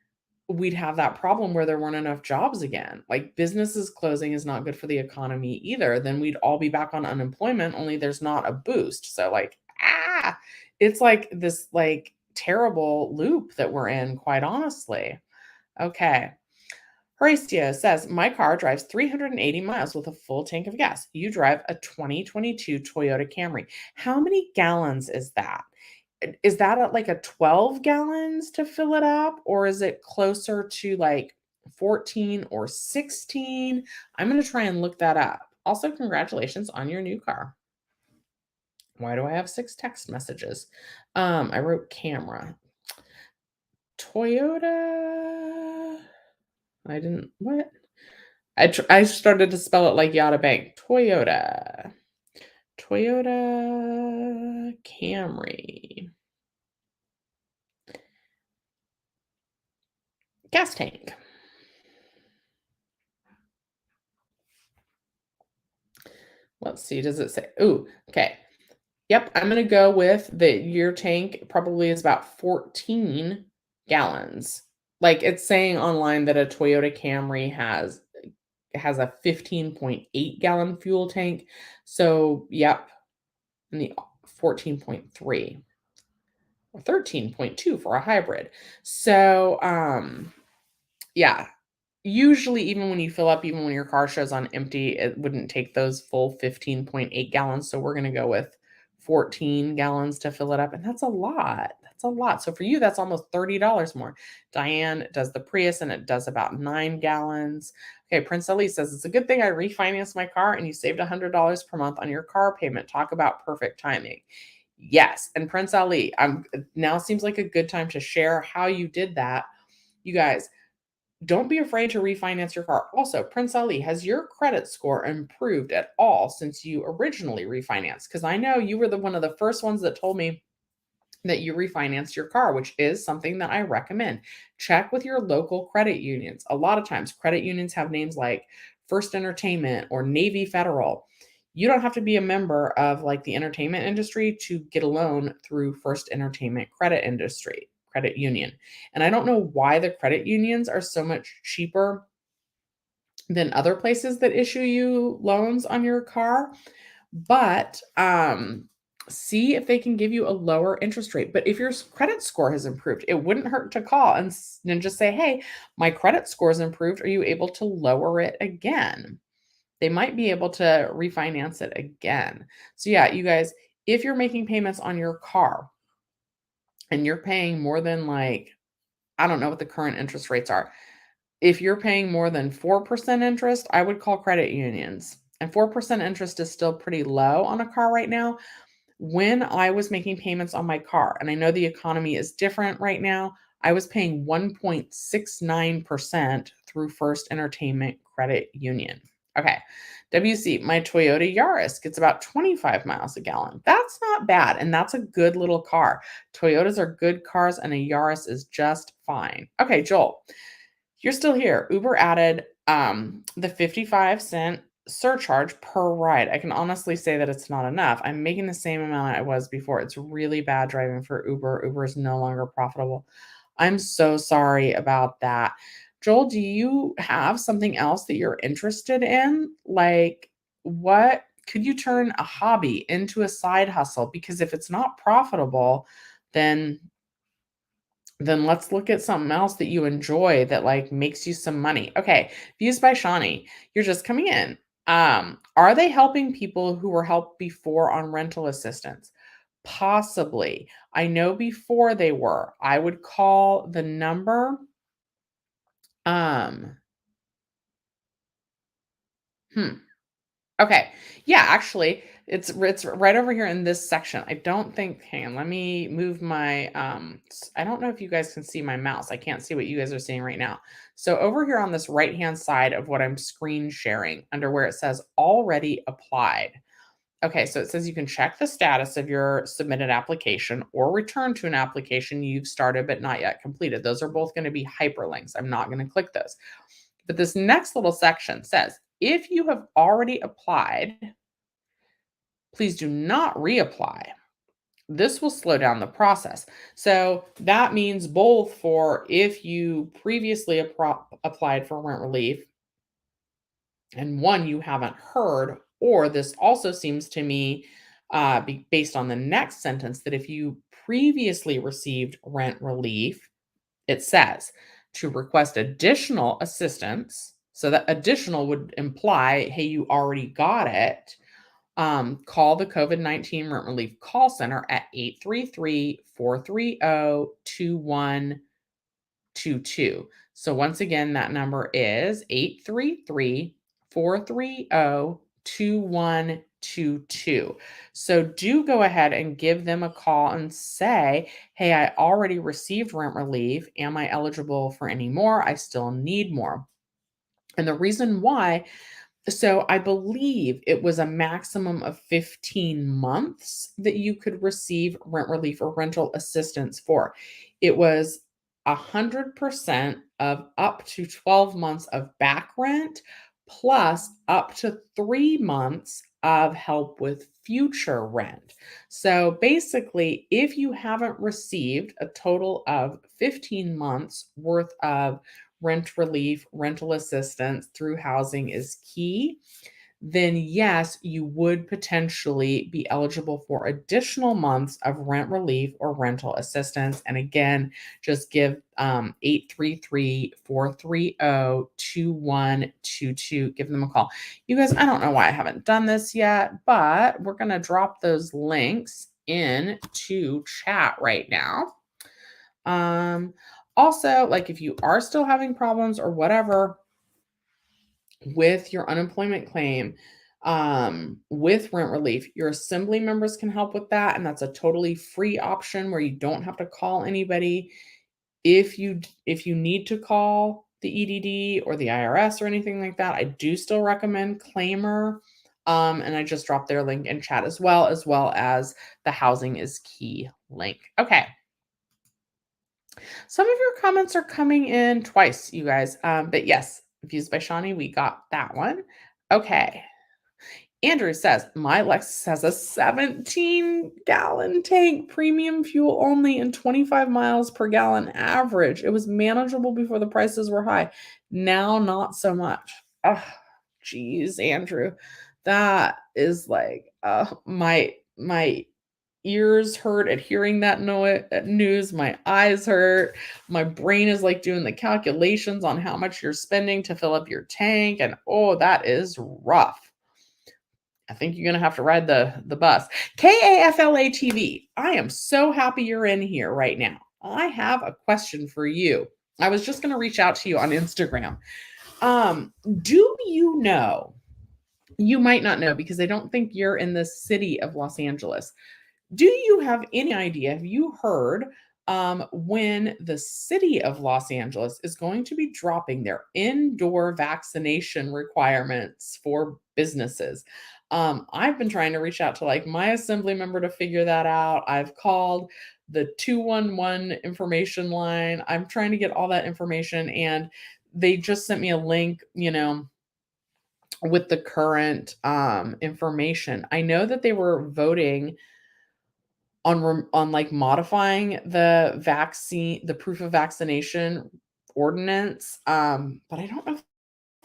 we'd have that problem where there weren't enough jobs again. Like, businesses closing is not good for the economy either. Then we'd all be back on unemployment, only there's not a boost. So, like, it's like this, like, terrible loop that we're in, quite honestly. Okay. Horatio says, my car drives 380 miles with a full tank of gas. You drive a 2022 Toyota Camry. How many gallons is that? Is that at like a 12 gallons to fill it up? Or is it closer to like 14 or 16? I'm going to try and look that up. Also, congratulations on your new car. Why do I have 6 text messages? I wrote camera. Toyota. I didn't, what? I started to spell it like Yada Bank. Toyota. Toyota Camry. Gas tank. Let's see. Does it say? Ooh, okay. Yep, I'm gonna go with your tank probably is about 14 gallons. Like, it's saying online that a Toyota Camry has a 15.8 gallon fuel tank. So, yep, and the 14.3 or 13.2 for a hybrid. So, yeah, usually even when you fill up, even when your car shows on empty, it wouldn't take those full 15.8 gallons. So we're going to go with 14 gallons to fill it up. And that's a lot. That's a lot. So for you, that's almost $30 more. Diane does the Prius and it does about 9 gallons. Okay, Prince Ali says, it's a good thing I refinanced my car and you saved $100 per month on your car payment. Talk about perfect timing. Yes. And Prince Ali, now seems like a good time to share how you did that. You guys, don't be afraid to refinance your car. Also, Prince Ali, has your credit score improved at all since you originally refinanced? Because I know you were one of the first ones that told me that you refinanced your car, which is something that I recommend. Check with your local credit unions. A lot of times, credit unions have names like First Entertainment or Navy Federal. You don't have to be a member of like the entertainment industry to get a loan through First Entertainment Credit Union. And I don't know why the credit unions are so much cheaper than other places that issue you loans on your car, but see if they can give you a lower interest rate. But if your credit score has improved, it wouldn't hurt to call and then just say, hey, my credit score has improved. Are you able to lower it again? They might be able to refinance it again. So yeah, you guys, if you're making payments on your car and you're paying more than like, I don't know what the current interest rates are. If you're paying more than 4% interest, I would call credit unions. And 4% interest is still pretty low on a car right now. When I was making payments on my car, and I know the economy is different right now, I was paying 1.69% through First Entertainment Credit Union. Okay. WC, my Toyota Yaris gets about 25 miles a gallon. That's not bad. And that's a good little car. Toyotas are good cars, and a Yaris is just fine. Okay, Joel, you're still here. Uber added the 55-cent surcharge per ride. I can honestly say that it's not enough. I'm making the same amount I was before. It's really bad driving for Uber. Uber is no longer profitable. I'm so sorry about that. Joel, do you have something else that you're interested in? Like, what could you turn a hobby into a side hustle? Because if it's not profitable, then let's look at something else that you enjoy that like makes you some money. Okay, views by Shawnee. You're just coming in. Are they helping people who were helped before on rental assistance? Possibly. I know before they were. I would call the number. Um, hmm. Okay. Yeah, actually, it's right over here in this section. I don't think, hang on, let me move my I don't know if you guys can see my mouse. I can't see what you guys are seeing right now. So over here on this right-hand side of what I'm screen sharing, under where it says already applied. Okay, so it says you can check the status of your submitted application or return to an application you've started but not yet completed. Those are both going to be hyperlinks. I'm not going to click those. But this next little section says, if you have already applied, please do not reapply. This will slow down the process. So that means both for if you previously applied for rent relief and one you haven't heard, or this also seems to me, based on the next sentence, that if you previously received rent relief, it says to request additional assistance. So that additional would imply, hey, you already got it. Call the COVID-19 Rent Relief Call Center at 833-430-2122. So once again, that number is 833-430-2122. So do go ahead and give them a call and say, hey, I already received rent relief. Am I eligible for any more? I still need more. And the reason why, so I believe it was a maximum of 15 months that you could receive rent relief or rental assistance for. It was 100% of up to 12 months of back rent plus up to 3 months of help with future rent. So basically, if you haven't received a total of 15 months worth of rent relief, rental assistance through housing is key, then yes, you would potentially be eligible for additional months of rent relief or rental assistance. And again, just give 833-430-2122. Give them a call. You guys, I don't know why I haven't done this yet, but we're going to drop those links into chat right now. Also, like if you are still having problems or whatever with your unemployment claim, with rent relief, your assembly members can help with that. And that's a totally free option where you don't have to call anybody. If you need to call the EDD or the IRS or anything like that, I do still recommend Claimer. And I just dropped their link in chat as well as the Housing is Key link. Okay. Some of your comments are coming in twice, you guys. But yes, Views by Shawnee, we got that one. Okay. Andrew says, my Lexus has a 17-gallon tank, premium fuel only, and 25 miles per gallon average. It was manageable before the prices were high. Now, not so much. Oh, geez, Andrew. That is like my ears hurt at hearing that news. My eyes hurt. My brain is like doing the calculations on how much you're spending to fill up your tank. And oh, that is rough. I think you're going to have to ride the bus. KAFLA TV. I am so happy you're in here right now. I have a question for you. I was just going to reach out to you on Instagram. Do you know, you might not know because I don't think you're in the city of Los Angeles. Do you have any idea? Have you heard when the city of Los Angeles is going to be dropping their indoor vaccination requirements for businesses? I've been trying to reach out to like my assembly member to figure that out. I've called the 211 information line. I'm trying to get all that information, and they just sent me a link, with the current information. I know that they were voting on like modifying the proof of vaccination ordinance, but I don't know if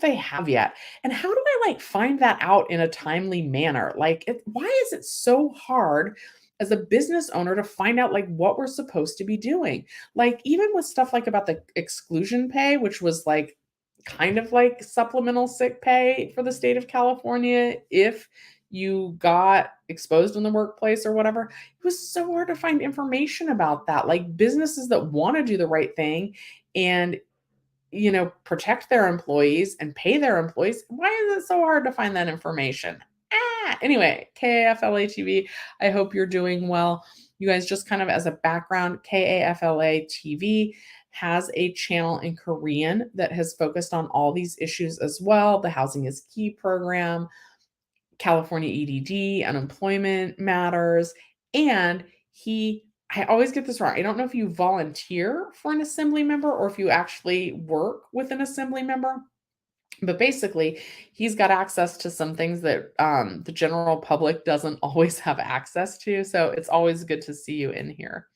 they have yet. And how do I like find that out in a timely manner? Like, why is it so hard as a business owner to find out like what we're supposed to be doing? Like, even with stuff like about the exclusion pay, which was like kind of like supplemental sick pay for the state of California if you got exposed in the workplace or whatever. It was so hard to find information about that. Like businesses that want to do the right thing and protect their employees and pay their employees. Why is it so hard to find that information? Anyway, KAFLA TV, I hope you're doing well. You guys, just kind of as a background, KAFLA TV has a channel in Korean that has focused on all these issues as well. The Housing is Key program, California EDD, unemployment matters, and I always get this wrong. I don't know if you volunteer for an assembly member or if you actually work with an assembly member, but basically, he's got access to some things that the general public doesn't always have access to. So it's always good to see you in here.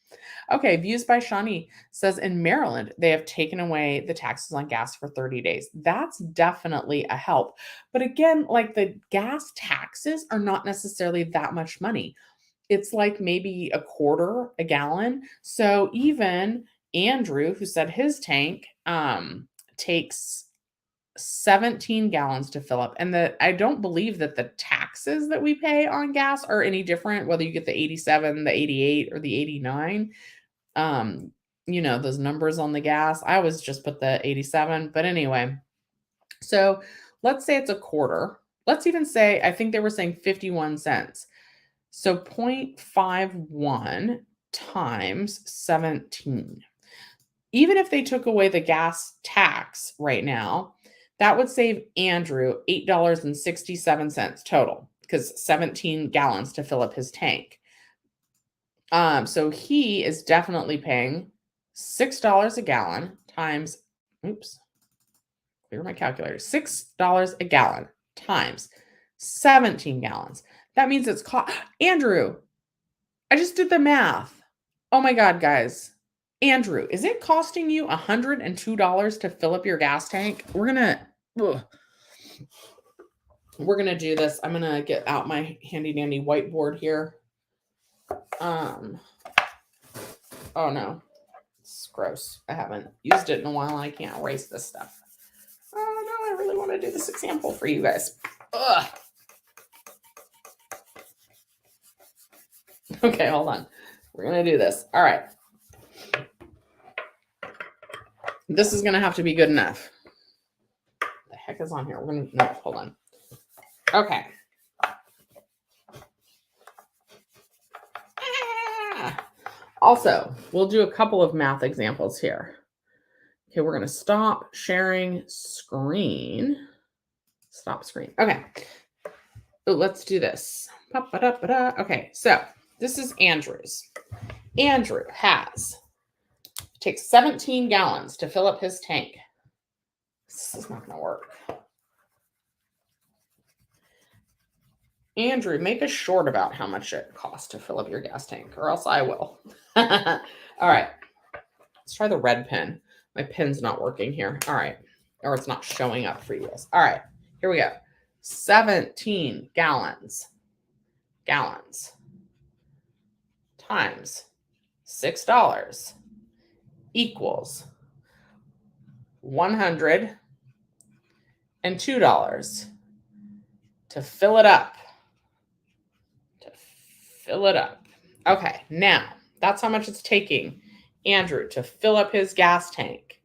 Okay, Views by Shawnee says in Maryland, they have taken away the taxes on gas for 30 days. That's definitely a help. But again, like the gas taxes are not necessarily that much money. It's like maybe a quarter a gallon. So even Andrew, who said his tank takes 17 gallons to fill up. And I don't believe that the taxes that we pay on gas are any different, whether you get the 87, the 88, or the 89. Those numbers on the gas. I always just put the 87. But anyway, so let's say it's a quarter. Let's even say, I think they were saying 51 cents. So 0.51 times 17. Even if they took away the gas tax right now, that would save Andrew $8.67 total, because 17 gallons to fill up his tank. So he is definitely paying $6 a gallon times, clear my calculator, $6 a gallon times 17 gallons. That means it's Andrew, I just did the math. Oh my God, guys. Andrew, is it costing you $102 to fill up your gas tank? We're gonna do this. I'm gonna get out my handy dandy whiteboard here. Oh no, it's gross. I haven't used it in a while and I can't erase this stuff. Oh no, I really want to do this example for you guys. Ugh. Okay, hold on. We're gonna do this. All right. This is going to have to be good enough. The heck is on here? We're going to, no, hold on. Okay. Also, we'll do a couple of math examples here. Okay, we're going to stop sharing screen. Stop screen. Okay. So let's do this. Okay, so this is Andrew's. Andrew takes 17 gallons to fill up his tank. This is not going to work. Andrew, make a short about how much it costs to fill up your gas tank, or else I will. All right. Let's try the red pen. My pen's not working here. All right. Or it's not showing up for you guys. All right. Here we go. 17 gallons times $6 equals $102 to fill it up. Okay, now that's how much it's taking Andrew to fill up his gas tank.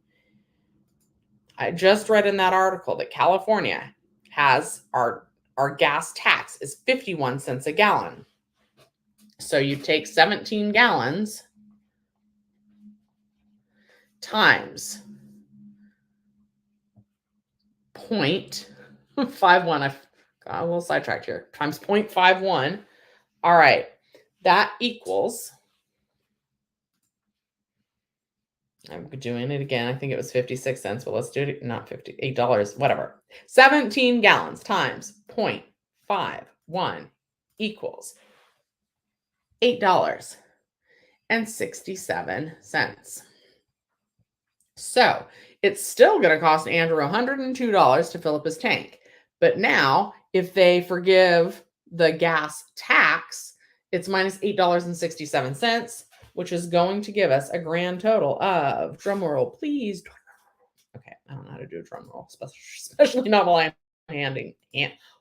I just read in that article that California has our gas tax is 51 cents a gallon. So you take 17 gallons times 0.51. I got a little sidetracked here. Times 0.51. All right. That equals, I'm doing it again. I think it was 56 cents, but let's do it. Not $8, whatever. 17 gallons times 0.51 equals $8.67. So it's still going to cost Andrew $102 to fill up his tank. But now, if they forgive the gas tax, it's minus $8.67, which is going to give us a grand total of, drum roll, please. Okay, I don't know how to do a drum roll, especially not while I'm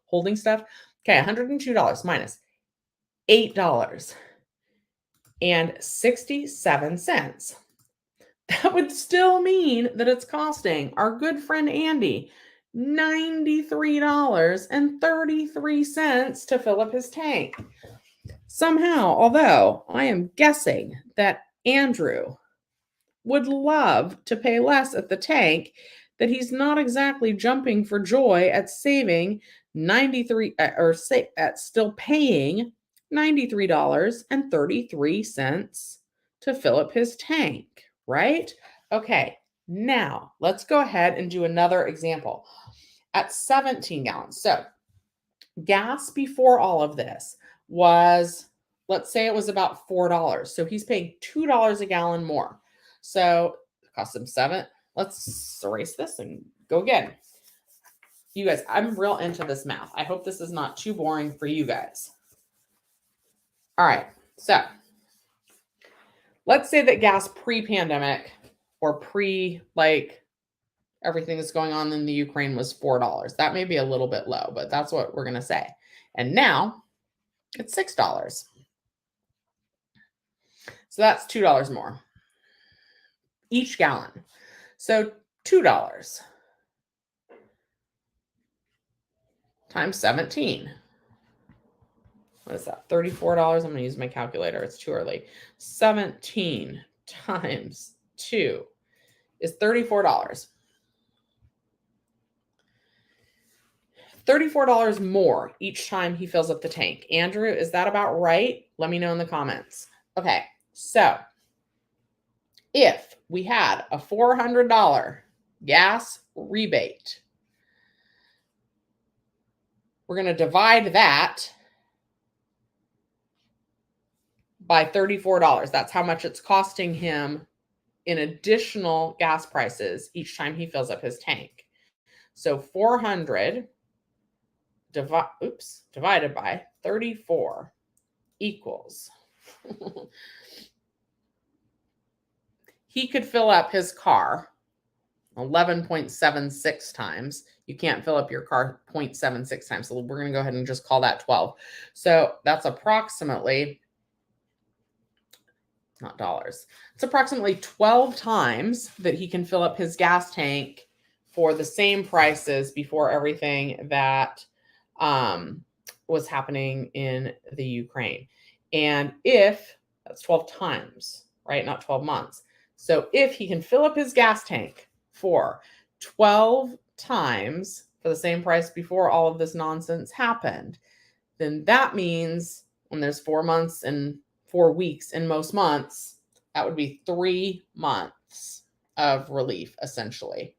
holding stuff. Okay, $102 minus $8.67. That would still mean that it's costing our good friend Andy $93.33 to fill up his tank. Somehow, although I am guessing that Andrew would love to pay less at the tank, that he's not exactly jumping for joy at saving still paying $93.33 to fill up his tank, right? Okay, now let's go ahead and do another example. At 17 gallons. So gas before all of this was, let's say it was about $4. So he's paying $2 a gallon more. So it costs him $7. Let's erase this and go again. You guys, I'm real into this math. I hope this is not too boring for you guys. All right. So let's say that gas pre-pandemic or everything that's going on in the Ukraine was $4. That may be a little bit low, but that's what we're going to say. And now it's $6. So that's $2 more each gallon. So $2 times 17. What is that? $34. I'm going to use my calculator. It's too early. 17 times 2 is $34. $34 more each time he fills up the tank. Andrew, is that about right? Let me know in the comments. Okay, so if we had a $400 gas rebate, we're going to divide that by $34. That's how much it's costing him in additional gas prices each time he fills up his tank. So 400 divided by 34 equals he could fill up his car 11.76 times. You can't fill up your car 0.76 times. So we're going to go ahead and just call that 12. So that's approximately not dollars. It's approximately 12 times that he can fill up his gas tank for the same prices before everything that was happening in the Ukraine. And if that's 12 times, right? Not 12 months. So if he can fill up his gas tank for 12 times for the same price before all of this nonsense happened, then that means when there's 4 months and 4 weeks in most months, that would be 3 months of relief, essentially.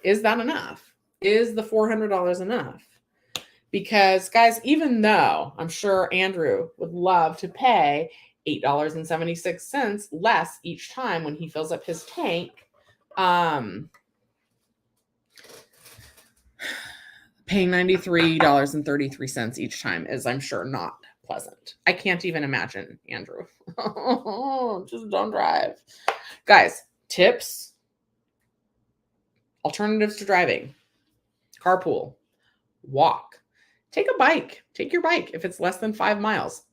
Is that enough? Is the $400 enough? Because, guys, even though I'm sure Andrew would love to pay $8.76 less each time when he fills up his tank, paying $93.33 each time is, I'm sure, not pleasant. I can't even imagine, Andrew. Just don't drive. Guys, tips, alternatives to driving, carpool, walk, take a bike, take your bike if it's less than 5 miles.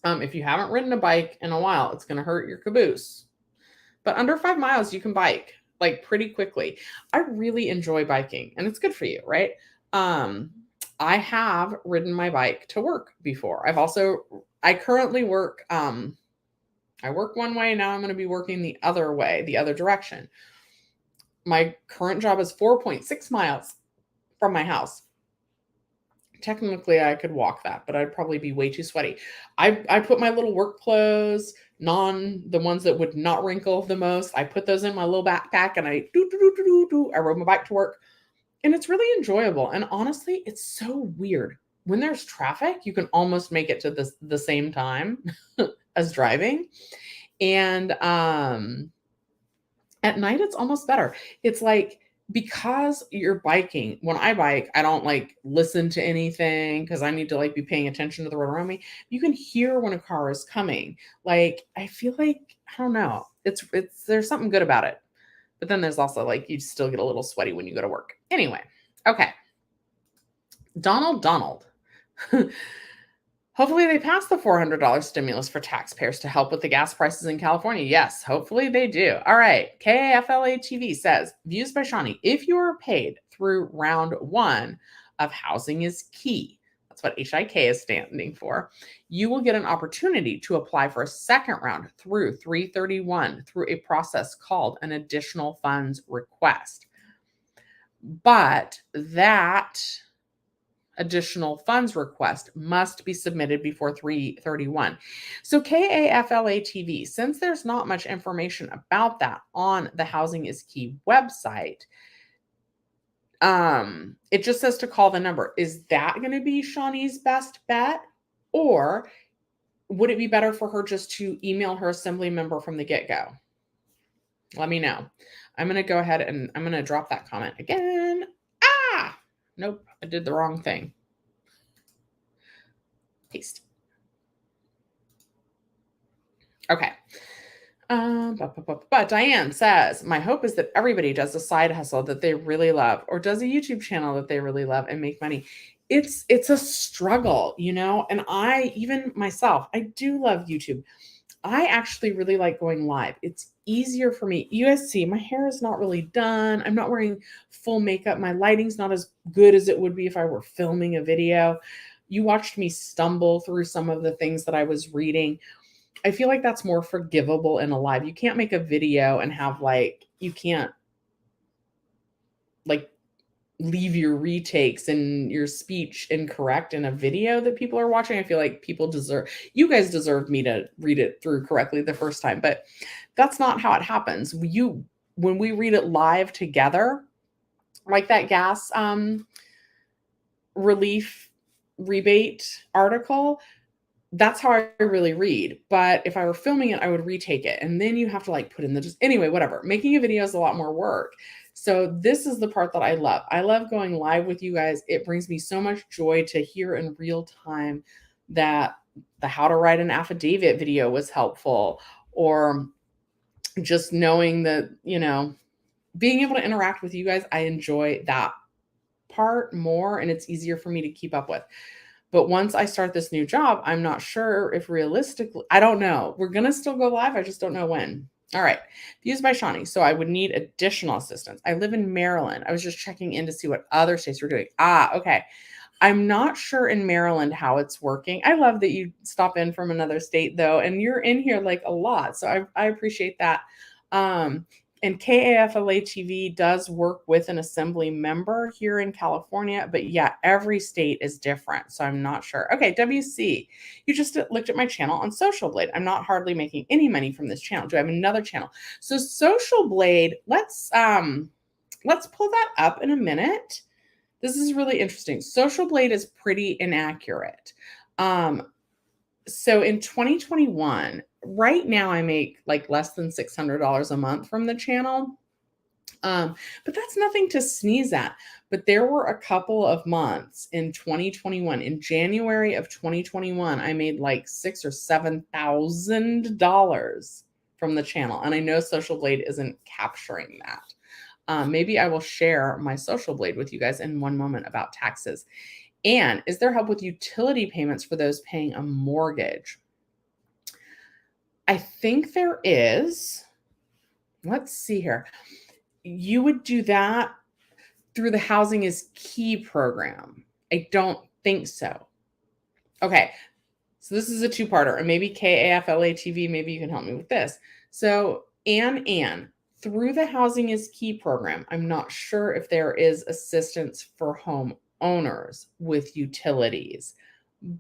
If you haven't ridden a bike in a while, it's going to hurt your caboose. But under 5 miles, you can bike like pretty quickly. I really enjoy biking and it's good for you, right? I have ridden my bike to work before. I currently work, I work one way. Now I'm going to be working the other way, the other direction. My current job is 4.6 miles from my house. Technically, I could walk that, but I'd probably be way too sweaty. I put my little work clothes, the ones that would not wrinkle the most. I put those in my little backpack and I rode my bike to work. And it's really enjoyable. And honestly, it's so weird. When there's traffic, you can almost make it to the same time as driving. And at night, it's almost better. It's like, because you're biking, when I bike, I don't like listen to anything because I need to like be paying attention to the road around me. You can hear when a car is coming. Like, I feel like, I don't know, there's something good about it. But then there's also like, you still get a little sweaty when you go to work. Anyway, okay. Donald. Hopefully they pass the $400 stimulus for taxpayers to help with the gas prices in California. Yes, hopefully they do. All right. KAFLA TV says, views by Shawnee. If you are paid through round 1 of Housing is Key, that's what HIK is standing for, you will get an opportunity to apply for a second round through 331 through a process called an additional funds request. But that additional funds request must be submitted before 331. So KAFLA TV, since there's not much information about that on the Housing is Key website, it just says to call the number. Is that going to be Shawnee's best bet? Or would it be better for her just to email her assembly member from the get-go? Let me know. I'm going to go ahead and I'm going to drop that comment again. Nope, I did the wrong thing. Paste. Okay. But Diane says, my hope is that everybody does a side hustle that they really love or does a YouTube channel that they really love and make money. It's a struggle, and even myself, I do love YouTube. I actually really like going live. It's easier for me. You guys see, my hair is not really done. I'm not wearing full makeup. My lighting's not as good as it would be if I were filming a video. You watched me stumble through some of the things that I was reading. I feel like that's more forgivable in a live. You can't make a video and have you can't leave your retakes and your speech incorrect in a video that people are watching. I feel like you guys deserve me to read it through correctly the first time, but that's not how it happens. When we read it live together, like that gas relief rebate article, that's how I really read. But if I were filming it, I would retake it. And then you have to put in anyway, whatever. Making a video is a lot more work. So this is the part that I love. I love going live with you guys. It brings me so much joy to hear in real time that the how to write an affidavit video was helpful, or just knowing that, being able to interact with you guys. I enjoy that part more and it's easier for me to keep up with. But once I start this new job, I'm not sure if realistically, I don't know. We're going to still go live. I just don't know when. All right. Views by Shawnee. So I would need additional assistance. I live in Maryland. I was just checking in to see what other states were doing. Okay. I'm not sure in Maryland how it's working. I love that you stop in from another state though, and you're in here like a lot. So I appreciate that. And KAFLA TV does work with an assembly member here in California, but yeah, every state is different. So I'm not sure. Okay, WC, you just looked at my channel on Social Blade. I'm not hardly making any money from this channel. Do I have another channel? So Social Blade, let's pull that up in a minute. This is really interesting. Social Blade is pretty inaccurate. So in 2021, right now I make like less than $600 a month from the channel. But that's nothing to sneeze at. But there were a couple of months in 2021, in January of 2021, I made like $6,000 or $7,000 from the channel. And I know Social Blade isn't capturing that. Maybe I will share my Social Blade with you guys in one moment about taxes. And is there help with utility payments for those paying a mortgage? I think there is. Let's see here. You would do that through the Housing is Key program. I don't think so. Okay. So this is a two-parter, and maybe KAFLA TV, maybe you can help me with this. So Ann, through the Housing is Key program, I'm not sure if there is assistance for home owners with utilities.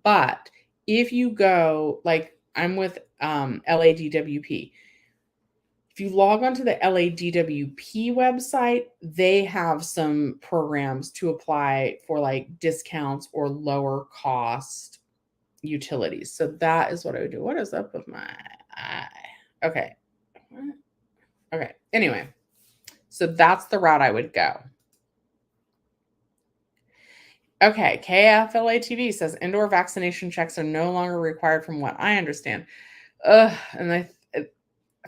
But if you go, like I'm with LADWP, if you log onto the LADWP website, they have some programs to apply for like discounts or lower cost utilities. So that is what I would do. What is up with my eye? Okay. Okay. Anyway, so that's the route I would go. Okay, KFLA TV says indoor vaccination checks are no longer required from what I understand.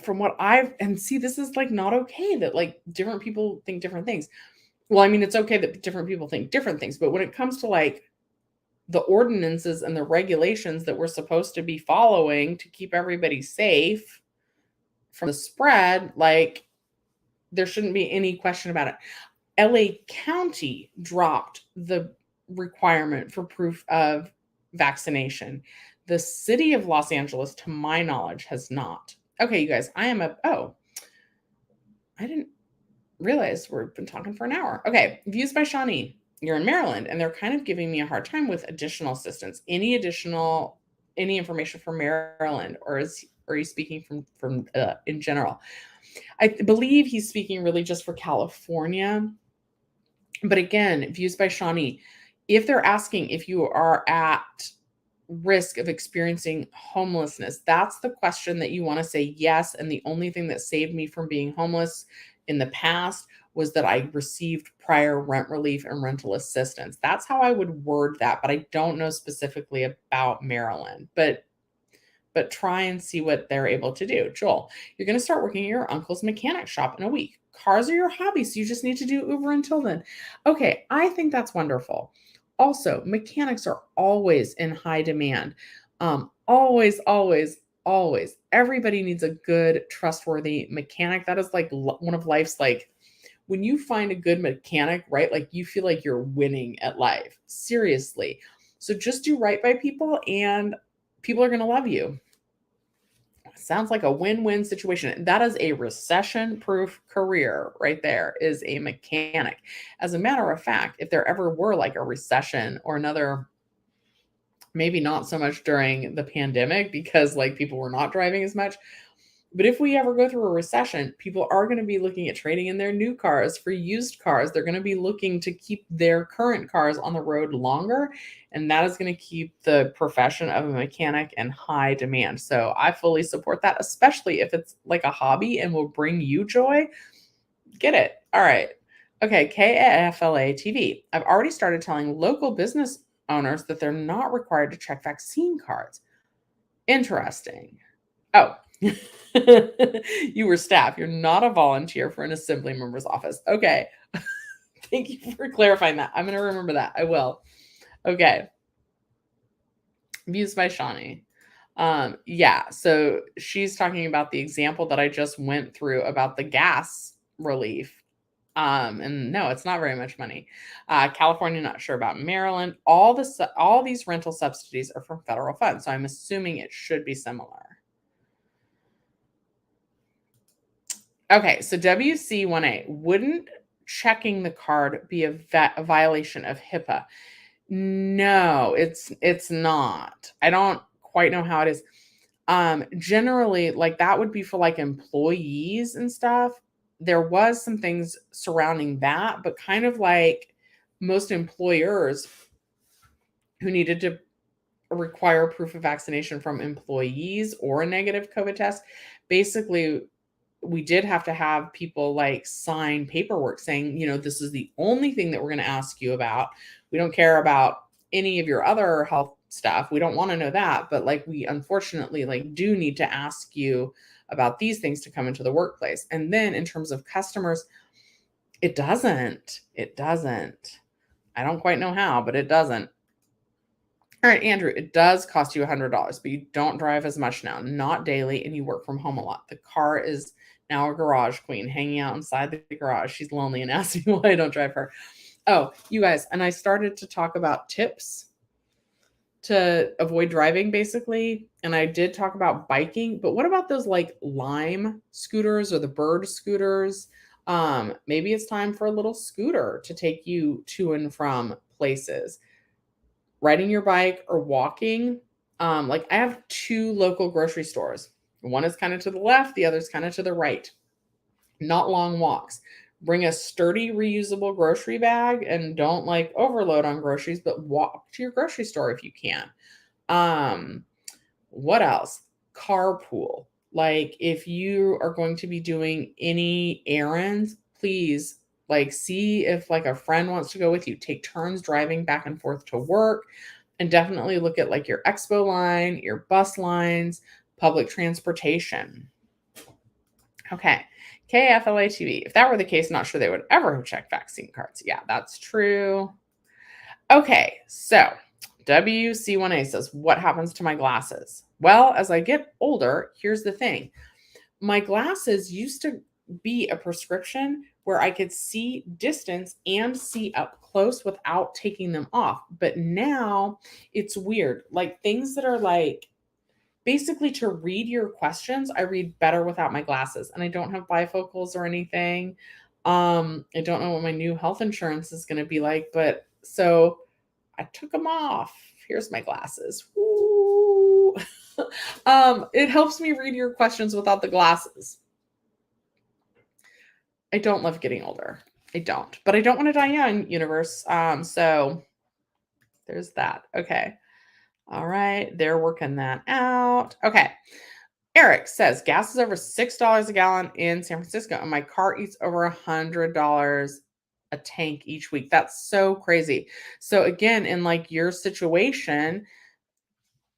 From what and see, this is like not okay that like different people think different things. Well, I mean, it's okay that different people think different things, but when it comes to like the ordinances and the regulations that we're supposed to be following to keep everybody safe from the spread, like there shouldn't be any question about it. LA County dropped the requirement for proof of vaccination. The city of Los Angeles, to my knowledge, has not. Okay, you guys, I didn't realize we've been talking for an hour. Okay, views by Shawnee. You're in Maryland, and they're kind of giving me a hard time with additional assistance. Any information from Maryland, or are you speaking from in general? I believe he's speaking really just for California. But again, views by Shawnee, if they're asking if you are at risk of experiencing homelessness, that's the question that you want to say yes. And the only thing that saved me from being homeless in the past was that I received prior rent relief and rental assistance. That's how I would word that, but I don't know specifically about Maryland. But try and see what they're able to do. Joel, you're going to start working at your uncle's mechanic shop in a week. Cars are your hobby, so you just need to do Uber until then. Okay, I think that's wonderful. Also, mechanics are always in high demand. Always, always, always. Everybody needs a good, trustworthy mechanic. That is like one of life's like, when you find a good mechanic, right? Like you feel like you're winning at life. Seriously. So just do right by people and people are going to love you. Sounds like a win-win situation. That is a recession-proof career right there, is a mechanic. As a matter of fact, if there ever were like a recession or another, maybe not so much during the pandemic because like people were not driving as much, but if we ever go through a recession, people are going to be looking at trading in their new cars for used cars. They're going to be looking to keep their current cars on the road longer. And that is going to keep the profession of a mechanic in high demand. So I fully support that, especially if it's like a hobby and will bring you joy. Get it. All right. Okay. KFLA TV. I've already started telling local business owners that they're not required to check vaccine cards. Interesting. Oh, you were staff. You're not a volunteer for an assembly member's office. Okay. Thank you for clarifying that. I'm going to remember that. I will. Okay. Views by Shawnee. Yeah, so she's talking about the example that I just went through about the gas relief. And no, it's not very much money. California, not sure about. Maryland. All these rental subsidies are from federal funds, so I'm assuming it should be similar. Okay, so WC1A, wouldn't checking the card be a violation of HIPAA? No, it's not. I don't quite know how it is. Generally, like that would be for like employees and stuff. There was some things surrounding that, but kind of like most employers who needed to require proof of vaccination from employees or a negative COVID test, basically we did have to have people like sign paperwork saying, this is the only thing that we're going to ask you about. We don't care about any of your other health stuff. We don't want to know that, but like we unfortunately like do need to ask you about these things to come into the workplace. And then in terms of customers, it doesn't. I don't quite know how, but it doesn't. All right, Andrew, it does cost you $100, but you don't drive as much now, not daily, and you work from home a lot. The car is now a garage queen hanging out inside the garage. She's lonely and asks me why I don't drive her. Oh, you guys, and I started to talk about tips to avoid driving, basically. And I did talk about biking, but what about those like Lime scooters or the Bird scooters? Maybe it's time for a little scooter to take you to and from places. Riding your bike or walking. Like I have 2 local grocery stores. One is kind of to the left, the other is kind of to the right. Not long walks. Bring a sturdy reusable grocery bag and don't like overload on groceries, but walk to your grocery store if you can. What else? Carpool. Like if you are going to be doing any errands, please like see if like a friend wants to go with you. Take turns driving back and forth to work, and definitely look at like your expo line, your bus lines, public transportation. Okay. KFLATV. If that were the case, not sure they would ever have checked vaccine cards. Yeah, that's true. Okay, so WC1A says, what happens to my glasses? Well, as I get older, here's the thing. My glasses used to be a prescription where I could see distance and see up close without taking them off. But now it's weird. Like things that are like basically to read your questions, I read better without my glasses. And I don't have bifocals or anything. I don't know what my new health insurance is going to be like, but so I took them off. Here's my glasses. Woo. It helps me read your questions without the glasses. I don't love getting older. I don't, but I don't want to die young, universe. So there's that. Okay. All right. They're working that out. Okay. Eric says gas is over $6 a gallon in San Francisco, and my car eats over $100 a tank each week. That's so crazy. So again, in like your situation,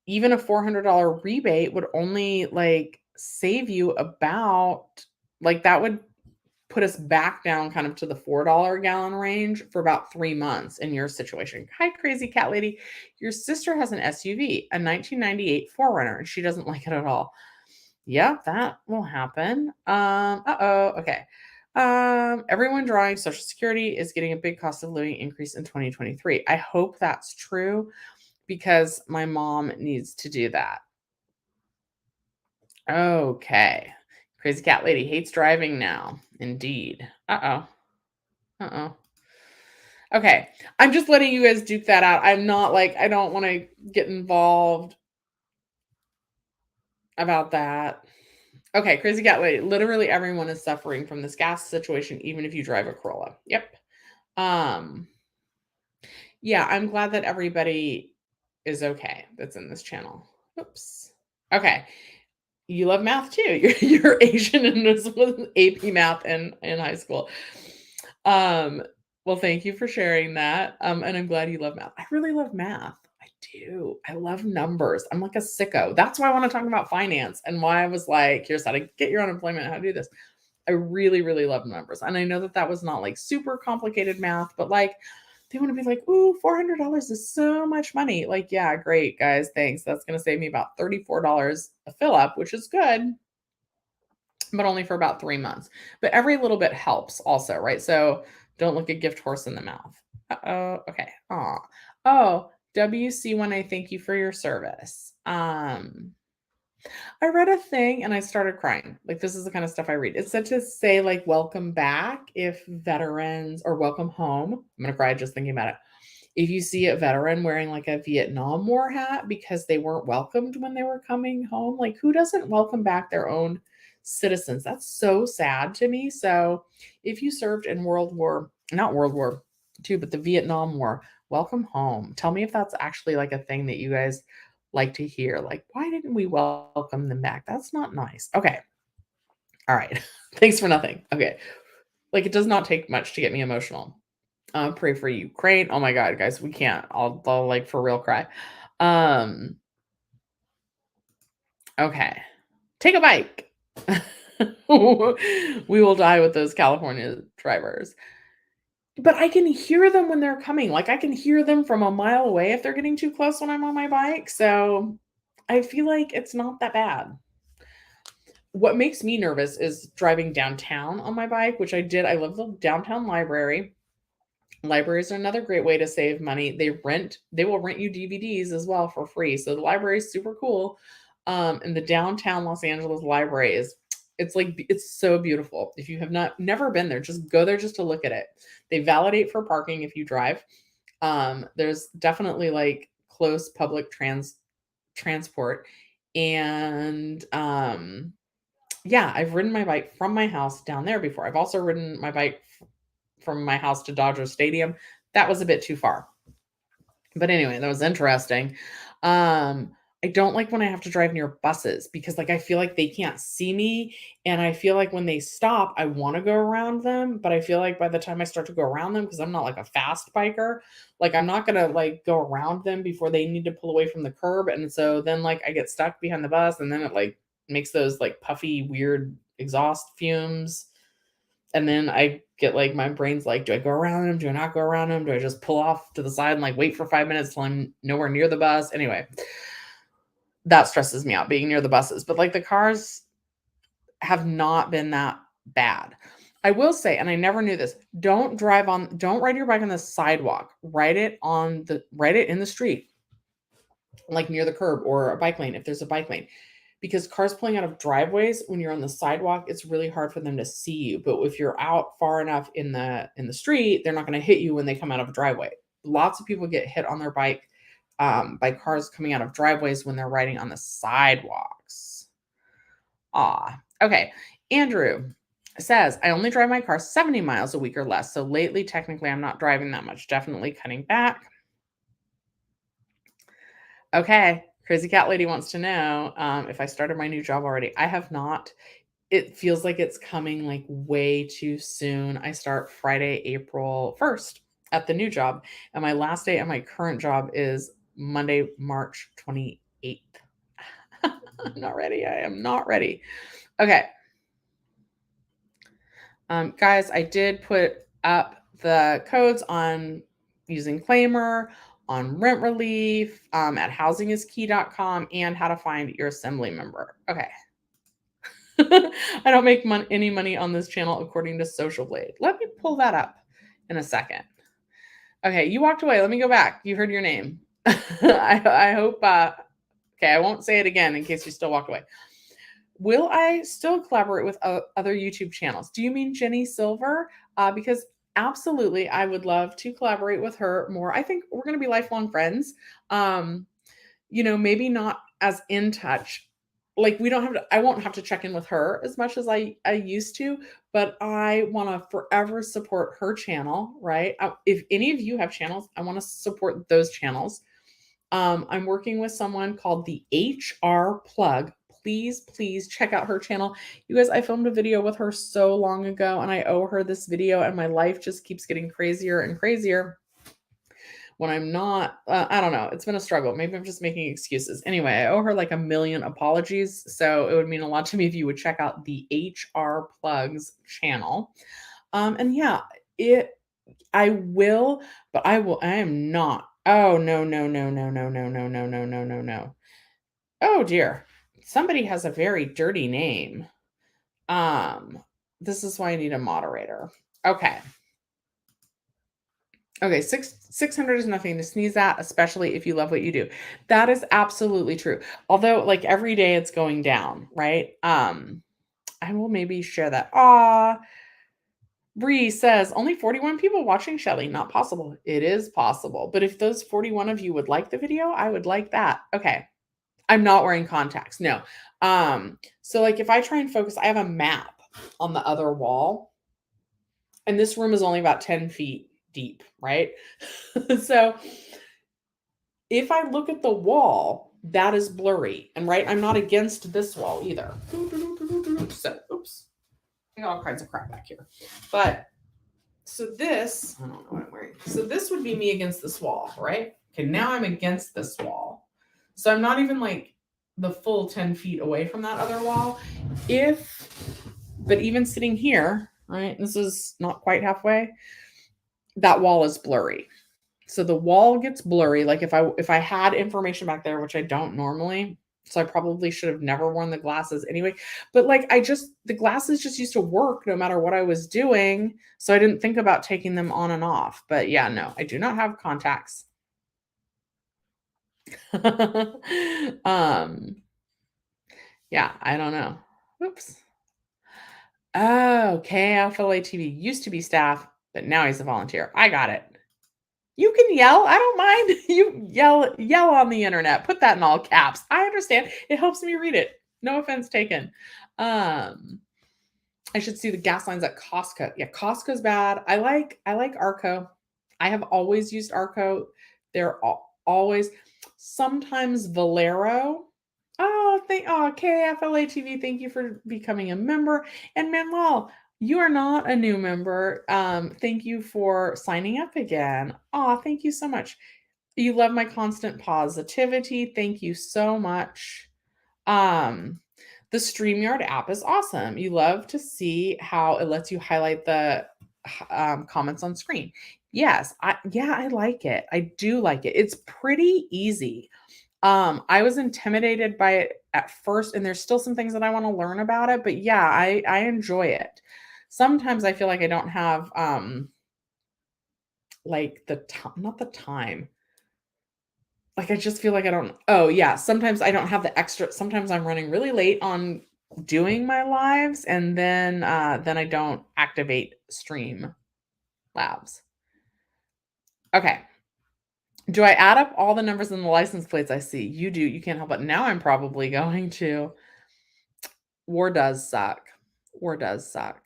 even a $400 rebate would only like save you about like that would put us back down kind of to the $4 a gallon range for about 3 months in your situation. Hi, crazy cat lady. Your sister has an SUV, a 1998 4Runner, and she doesn't like it at all. Yeah, that will happen. Okay. Everyone drawing Social Security is getting a big cost of living increase in 2023. I hope that's true because my mom needs to do that. Okay. Crazy cat lady hates driving now. Indeed. Uh-oh. Okay. I'm just letting you guys duke that out. I'm not like, I don't want to get involved about that. Okay, crazy cat lady. Literally everyone is suffering from this gas situation, even if you drive a Corolla. Yep. Yeah, I'm glad that everybody is okay that's in this channel. Oops. Okay. You love math too. You're Asian and this was AP math in high school. Well, thank you for sharing that. And I'm glad you love math. I really love math. I do. I love numbers. I'm like a sicko. That's why I want to talk about finance and why I was like, here's how to get your unemployment, how to do this. I really, really love numbers. And I know that that was not like super complicated math, but like they want to be like, ooh, $400 is so much money. Like, yeah, great, guys. Thanks. That's going to save me about $34 a fill up, which is good, but only for about 3 months. But every little bit helps also, right? So don't look a gift horse in the mouth. Uh-oh. Okay. Aw. Oh, WC1, I thank you for your service. I read a thing and I started crying. Like, this is the kind of stuff I read. It said to say, like, welcome back if veterans, or welcome home. I'm going to cry just thinking about it. If you see a veteran wearing like a Vietnam War hat because they weren't welcomed when they were coming home, like, who doesn't welcome back their own citizens? That's so sad to me. So if you served in not World War II, but the Vietnam War, welcome home. Tell me if that's actually like a thing that you guys like to hear. Like, why didn't we welcome them back? That's not nice. Okay. All right. Thanks for nothing. Okay. Like, it does not take much to get me emotional. Pray for Ukraine. Oh my God, guys, we can't. I'll like for real cry. Okay. Take a bike. We will die with those California drivers. But I can hear them when they're coming. Like, I can hear them from a mile away if they're getting too close when I'm on my bike. So I feel like it's not that bad. What makes me nervous is driving downtown on my bike, which I did. I love the downtown library. Libraries are another great way to save money. They will rent you DVDs as well for free. So the library is super cool. And the downtown Los Angeles library it's so beautiful. If you have never been there, just go there just to look at it. They validate for parking if you drive. There's definitely like close public transport. And yeah, I've ridden my bike from my house down there before. I've also ridden my bike from my house to Dodger Stadium. That was a bit too far. But anyway, that was interesting. I don't like when I have to drive near buses because like I feel like they can't see me, and I feel like when they stop, I want to go around them, but I feel like by the time I start to go around them, because I'm not like a fast biker, like I'm not gonna like go around them before they need to pull away from the curb, and so then like I get stuck behind the bus, and then it like makes those like puffy weird exhaust fumes. And then I get like, my brain's like, do I go around him? Do I not go around him? Do I just pull off to the side and like wait for 5 minutes till I'm nowhere near the bus? Anyway, that stresses me out, being near the buses. But like the cars have not been that bad. I will say, and I never knew this, don't ride your bike on the sidewalk. Ride it in the street, like near the curb or a bike lane if there's a bike lane. Because cars pulling out of driveways, when you're on the sidewalk, it's really hard for them to see you. But if you're out far enough in the street, they're not going to hit you when they come out of a driveway. Lots of people get hit on their bike by cars coming out of driveways when they're riding on the sidewalks. Okay. Andrew says, I only drive my car 70 miles a week or less. So lately, technically, I'm not driving that much. Definitely cutting back. Okay. Crazy Cat Lady wants to know if I started my new job already. I have not. It feels like it's coming like way too soon. I start Friday, April 1st at the new job, and my last day at my current job is Monday, March 28th. I'm not ready. I am not ready. Okay. Guys, I did put up the codes on using Claimer, on rent relief, at housingiskey.com, and how to find your assembly member. Okay. I don't make any money on this channel according to Social Blade. Let me pull that up in a second. Okay, you walked away. Let me go back. You heard your name. I hope. Okay, I won't say it again in case you still walked away. Will I still collaborate with other YouTube channels? Do you mean Jenny Silver? Because absolutely, I would love to collaborate with her more. I think we're going to be lifelong friends. Maybe not as in touch. Like I won't have to check in with her as much as I used to, but I want to forever support her channel, right? If any of you have channels, I want to support those channels. I'm working with someone called the HR Plug. Please check out her channel. You guys, I filmed a video with her so long ago and I owe her this video, and my life just keeps getting crazier and crazier when I'm not. I don't know. It's been a struggle. Maybe I'm just making excuses. Anyway, I owe her like a million apologies. So it would mean a lot to me if you would check out the HR Plugs channel. And yeah, I will, but I am not. Oh, no, no, no, no, no, no, no, no, no, no, no, no. Oh dear. Somebody has a very dirty name. Um, this is why I need a moderator. Okay. Okay, 600 is nothing to sneeze at, especially if you love what you do. That is absolutely true. Although like every day it's going down, right? I will maybe share that. Bree says only 41 people watching, Shelly. Not possible. It is possible. But if those 41 of you would like the video, I would like that. Okay. I'm not wearing contacts. No. So like if I try and focus, I have a map on the other wall, and this room is only about 10 feet deep, right? So if I look at the wall, that is blurry. And right, I'm not against this wall either. So, oops. I got all kinds of crap back here. But so this, I don't know what I'm wearing. So this would be me against this wall, right? Okay, now I'm against this wall. So I'm not even like the full 10 feet away from that other wall. But even sitting here, right? This is not quite halfway. That wall is blurry. So the wall gets blurry. Like if I had information back there, which I don't normally, so I probably should have never worn the glasses anyway. But like the glasses just used to work no matter what I was doing. So I didn't think about taking them on and off. But yeah, no, I do not have contacts. Yeah, I don't know. Oops. Oh, KFLA TV used to be staff, but now he's a volunteer. I got it. You can yell. I don't mind. You yell on the internet. Put that in all caps. I understand. It helps me read it. No offense taken. I should see the gas lines at Costco. Yeah, Costco's bad. I like Arco. I have always used Arco. They're always sometimes Valero. KFLA TV. Thank you for becoming a member. And Manuel, you are not a new member. Thank you for signing up again. Thank you so much. You love my constant positivity. Thank you so much. Um, the StreamYard app is awesome. You love to see how it lets you highlight the comments on screen. Yes, I like it. I do like it. It's pretty easy. I was intimidated by it at first, and there's still some things that I want to learn about it, but yeah, I enjoy it. Sometimes I feel like I don't have like not the time. Like I just feel like I don't oh yeah, sometimes I don't have the extra sometimes I'm running really late on doing my lives, and then I don't activate stream labs. Okay. Do I add up all the numbers in the license plates I see? You do. You can't help it. Now I'm probably going to. War does suck. War does suck.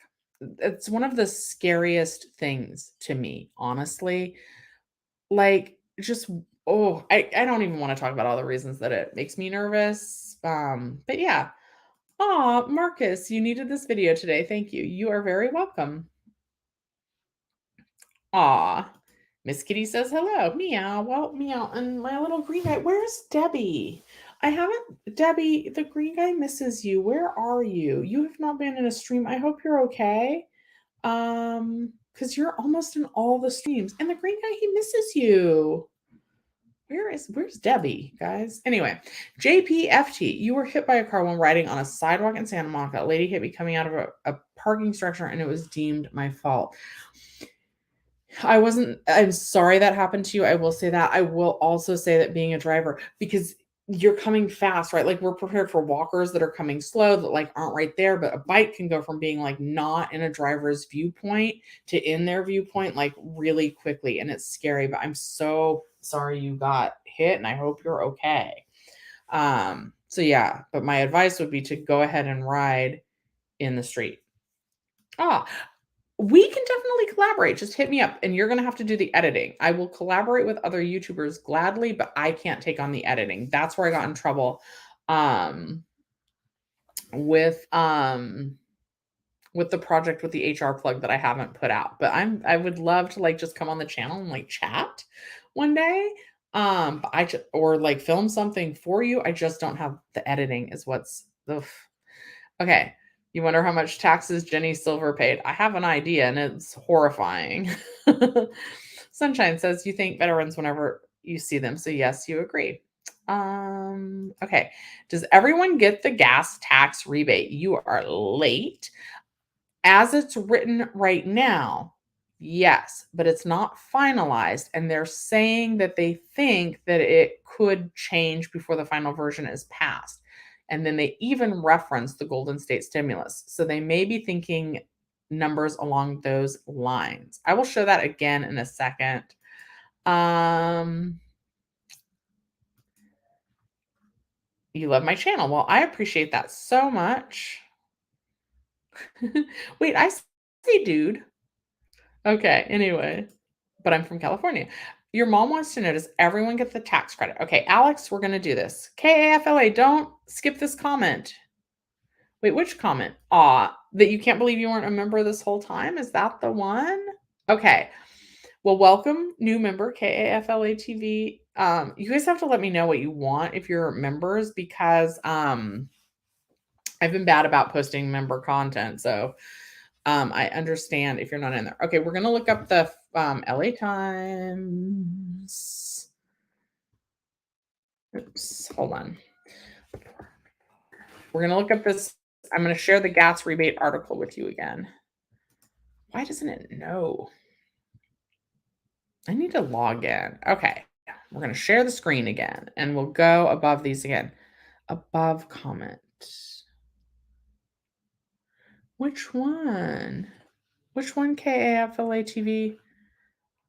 It's one of the scariest things to me, honestly. Like, just I don't even want to talk about all the reasons that it makes me nervous. But yeah. Marcus, you needed this video today. Thank you. You are very welcome. Aw. Miss Kitty says hello. Meow. Well, meow. And my little green guy. Where's Debbie? I haven't. Debbie, the green guy misses you. Where are you? You have not been in a stream. I hope you're okay. Because you're almost in all the streams. And the green guy, he misses you. Where's Debbie, guys? Anyway, JPFT, you were hit by a car while riding on a sidewalk in Santa Monica. A lady hit me coming out of a parking structure, and it was deemed my fault. I'm sorry that happened to you. I will say that. I will also say that being a driver, because you're coming fast, right? Like we're prepared for walkers that are coming slow, that like aren't right there, but a bike can go from being like not in a driver's viewpoint to in their viewpoint like really quickly. And it's scary, but I'm so sorry you got hit, and I hope you're okay. So yeah, but my advice would be to go ahead and ride in the street. We can definitely collaborate. Just hit me up, and you're going to have to do the editing. I will collaborate with other YouTubers gladly, but I can't take on the editing. That's where I got in trouble with the project with the HR plug that I haven't put out. But I would love to like just come on the channel and like chat one day. Or like film something for you. I just don't have the editing is what's the okay. You wonder how much taxes Jenny Silver paid. I have an idea, and it's horrifying. Sunshine says you thank veterans whenever you see them. So yes, you agree. Okay. Does everyone get the gas tax rebate? You are late. As it's written right now, yes, but it's not finalized. And they're saying that they think that it could change before the final version is passed. And then they even reference the Golden State stimulus. So they may be thinking numbers along those lines. I will show that again in a second. You love my channel. Well, I appreciate that so much. Wait, I see, dude. Okay, anyway, but I'm from California. Your mom wants to know, does everyone get the tax credit? Okay, Alex, we're going to do this. KAFLA, don't skip this comment. Wait, which comment? That you can't believe you weren't a member this whole time? Is that the one? Okay. Well, welcome, new member, KAFLA TV. You guys have to let me know what you want if you're members, because I've been bad about posting member content. So I understand if you're not in there. Okay, we're gonna look up the LA Times. Oops, hold on. We're gonna look up this. I'm gonna share the gas rebate article with you again. Why doesn't it know? I need to log in. Okay, we're gonna share the screen again, and we'll go above these again. Above comment. Which one? Which one, KAFLA TV?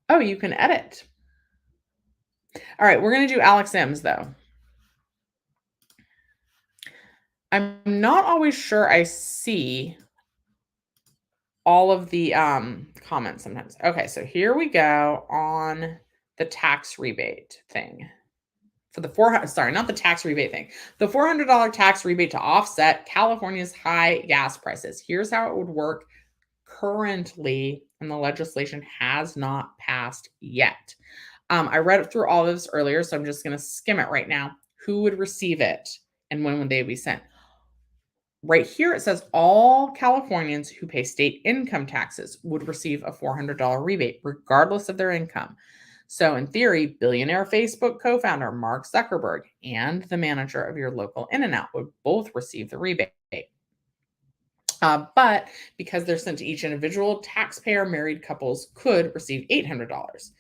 Oh, you can edit. All right, we're going to do Alex M's, though. I'm not always sure I see all of the comments sometimes. Okay, so here we go on the tax rebate thing. For the not the tax rebate thing. The $400 tax rebate to offset California's high gas prices. Here's how it would work currently, and the legislation has not passed yet. I read through all of this earlier, so I'm just going to skim it right now. Who would receive it, and when would they be sent? Right here, it says all Californians who pay state income taxes would receive a $400 rebate, regardless of their income. So, in theory, billionaire Facebook co-founder Mark Zuckerberg and the manager of your local In-N-Out would both receive the rebate. But because they're sent to each individual taxpayer, married couples could receive $800.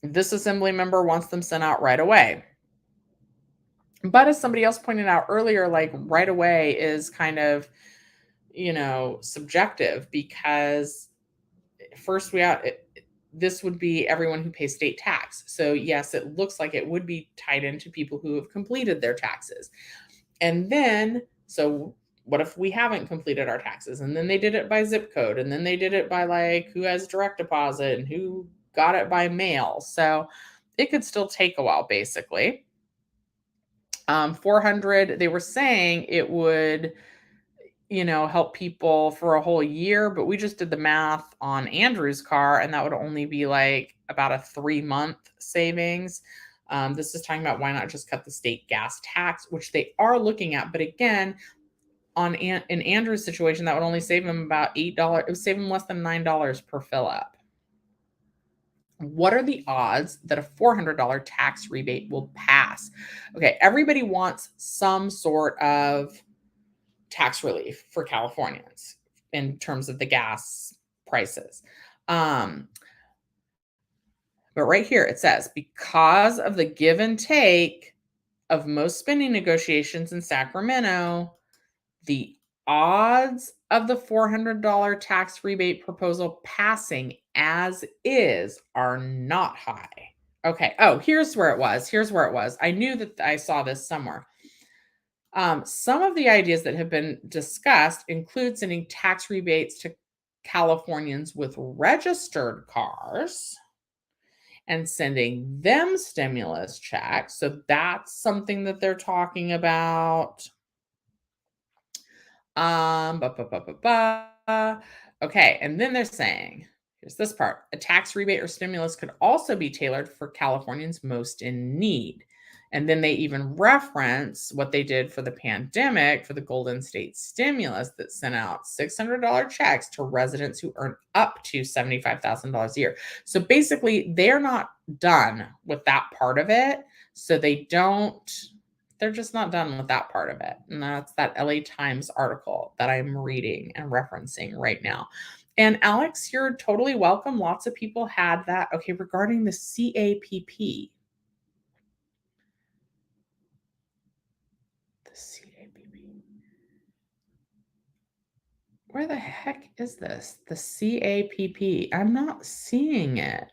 This assembly member wants them sent out right away. But as somebody else pointed out earlier, like right away is kind of, subjective, because first this would be everyone who pays state tax. So yes, it looks like it would be tied into people who have completed their taxes. And then, so what if we haven't completed our taxes? And then they did it by zip code. And then they did it by like who has direct deposit and who got it by mail. So it could still take a while, basically. 400, they were saying it would, help people for a whole year, but we just did the math on Andrew's car, and that would only be like about a 3-month savings. This is talking about why not just cut the state gas tax, which they are looking at. But again, in Andrew's situation, that would only save him about $8. It would save him less than $9 per fill up. What are the odds that a $400 tax rebate will pass? Okay, everybody wants some sort of tax relief for Californians in terms of the gas prices. But right here it says, because of the give and take of most spending negotiations in Sacramento, the odds of the $400 tax rebate proposal passing as is are not high. Okay. Oh, here's where it was. I knew that I saw this somewhere. Some of the ideas that have been discussed include sending tax rebates to Californians with registered cars and sending them stimulus checks. So that's something that they're talking about. Okay, and then they're saying, here's this part, a tax rebate or stimulus could also be tailored for Californians most in need. And then they even reference what they did for the pandemic for the Golden State stimulus that sent out $600 checks to residents who earn up to $75,000 a year. So basically, they're not done with that part of it. So they're just not done with that part of it. And that's that LA Times article that I'm reading and referencing right now. And Alex, you're totally welcome. Lots of people had that. Okay, regarding the CAPP. The CAPP. Where the heck is this? The CAPP. I'm not seeing it.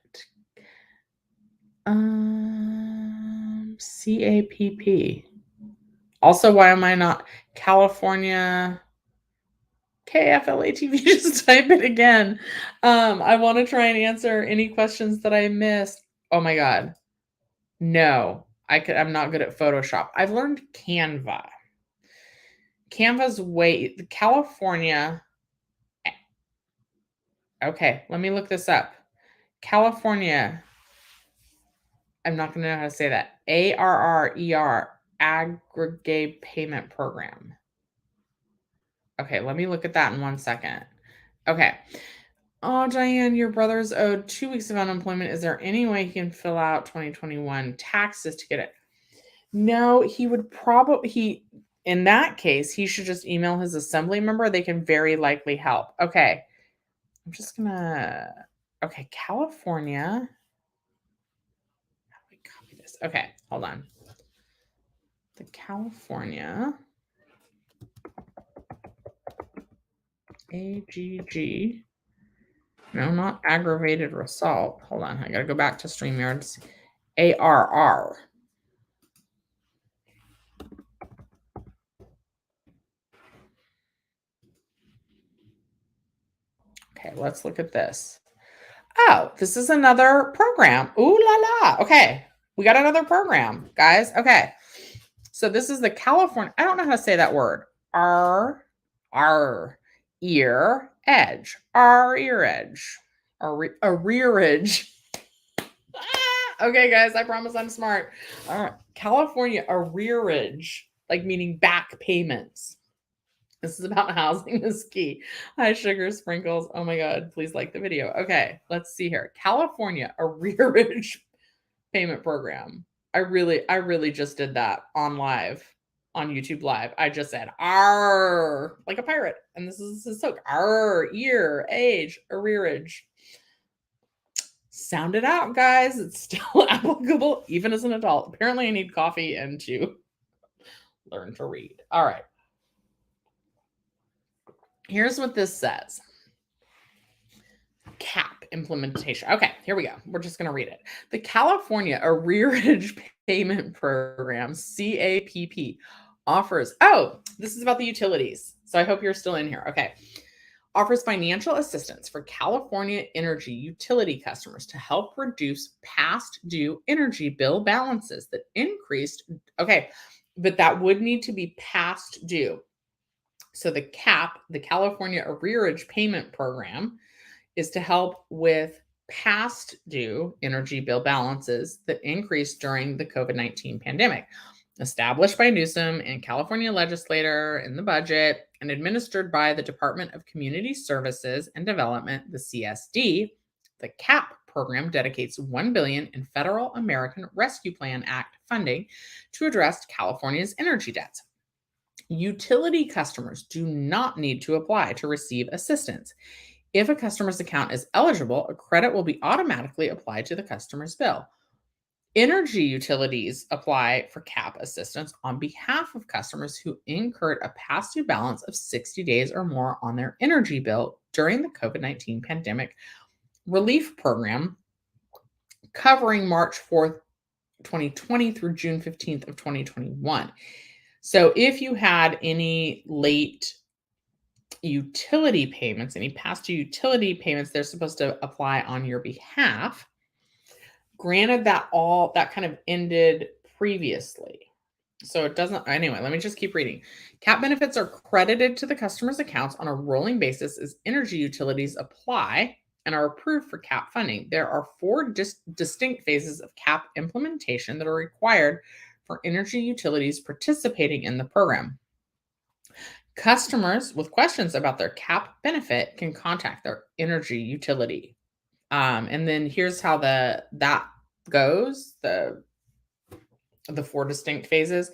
CAPP. Also, why am I not California KFLATV? Just type it again. I want to try and answer any questions that I missed. Oh my God. No, I'm not good at Photoshop. I've learned Canva. Canva's California. Okay, let me look this up. California. I'm not going to know how to say that. ARRER, Aggregate Payment Program. Okay, let me look at that in 1 second. Okay. Oh, Diane, your brother's owed 2 weeks of unemployment. Is there any way he can fill out 2021 taxes to get it? No, he would in that case, he should just email his assembly member. They can very likely help. Okay. I'm just gonna, okay, California. How do we copy this? Okay, hold on. The California AGG. No, not aggravated assault. Hold on. I got to go back to StreamYard. ARR. Okay, let's look at this. Oh, this is another program. Ooh la la. Okay, we got another program, guys. Okay, so this is the California. I don't know how to say that word. Ear edge. Ear edge. Arrearage. Okay, guys, I promise I'm smart. All right, California arrearage, like meaning back payments. This is about housing is key. Hi, Sugar Sprinkles. Oh my God, please like the video. Okay, let's see here. California arrearage payment program. I really just did that on YouTube live. I just said R like a pirate. And this is so R, ear, age, arrearage. Sound it out, guys. It's still applicable even as an adult. Apparently I need coffee and to learn to read. All right. Here's what this says. CAP implementation. Okay, here we go. We're just going to read it. The California Arrearage Payment Program, CAPP, offers, this is about the utilities. So I hope you're still in here. Okay. Offers financial assistance for California energy utility customers to help reduce past due energy bill balances that increased. Okay, but that would need to be past due. So the CAP, the California Arrearage Payment Program, is to help with past due energy bill balances that increased during the COVID-19 pandemic. Established by Newsom and California legislator in the budget and administered by the Department of Community Services and Development, the CSD, the CAP program dedicates $1 billion in Federal American Rescue Plan Act funding to address California's energy debts. Utility customers do not need to apply to receive assistance. If a customer's account is eligible, a credit will be automatically applied to the customer's bill. Energy utilities apply for CAP assistance on behalf of customers who incurred a past due balance of 60 days or more on their energy bill during the COVID-19 pandemic relief program covering March 4th, 2020 through June 15th of 2021. So if you had any late utility payments, any past due utility payments, they're supposed to apply on your behalf. Granted that kind of ended previously. So it doesn't, anyway, let me just keep reading. CAP benefits are credited to the customer's accounts on a rolling basis as energy utilities apply and are approved for CAP funding. There are 4 distinct phases of CAP implementation that are required for energy utilities participating in the program. Customers with questions about their CAP benefit can contact their energy utility. And then here's how that goes, the four distinct phases.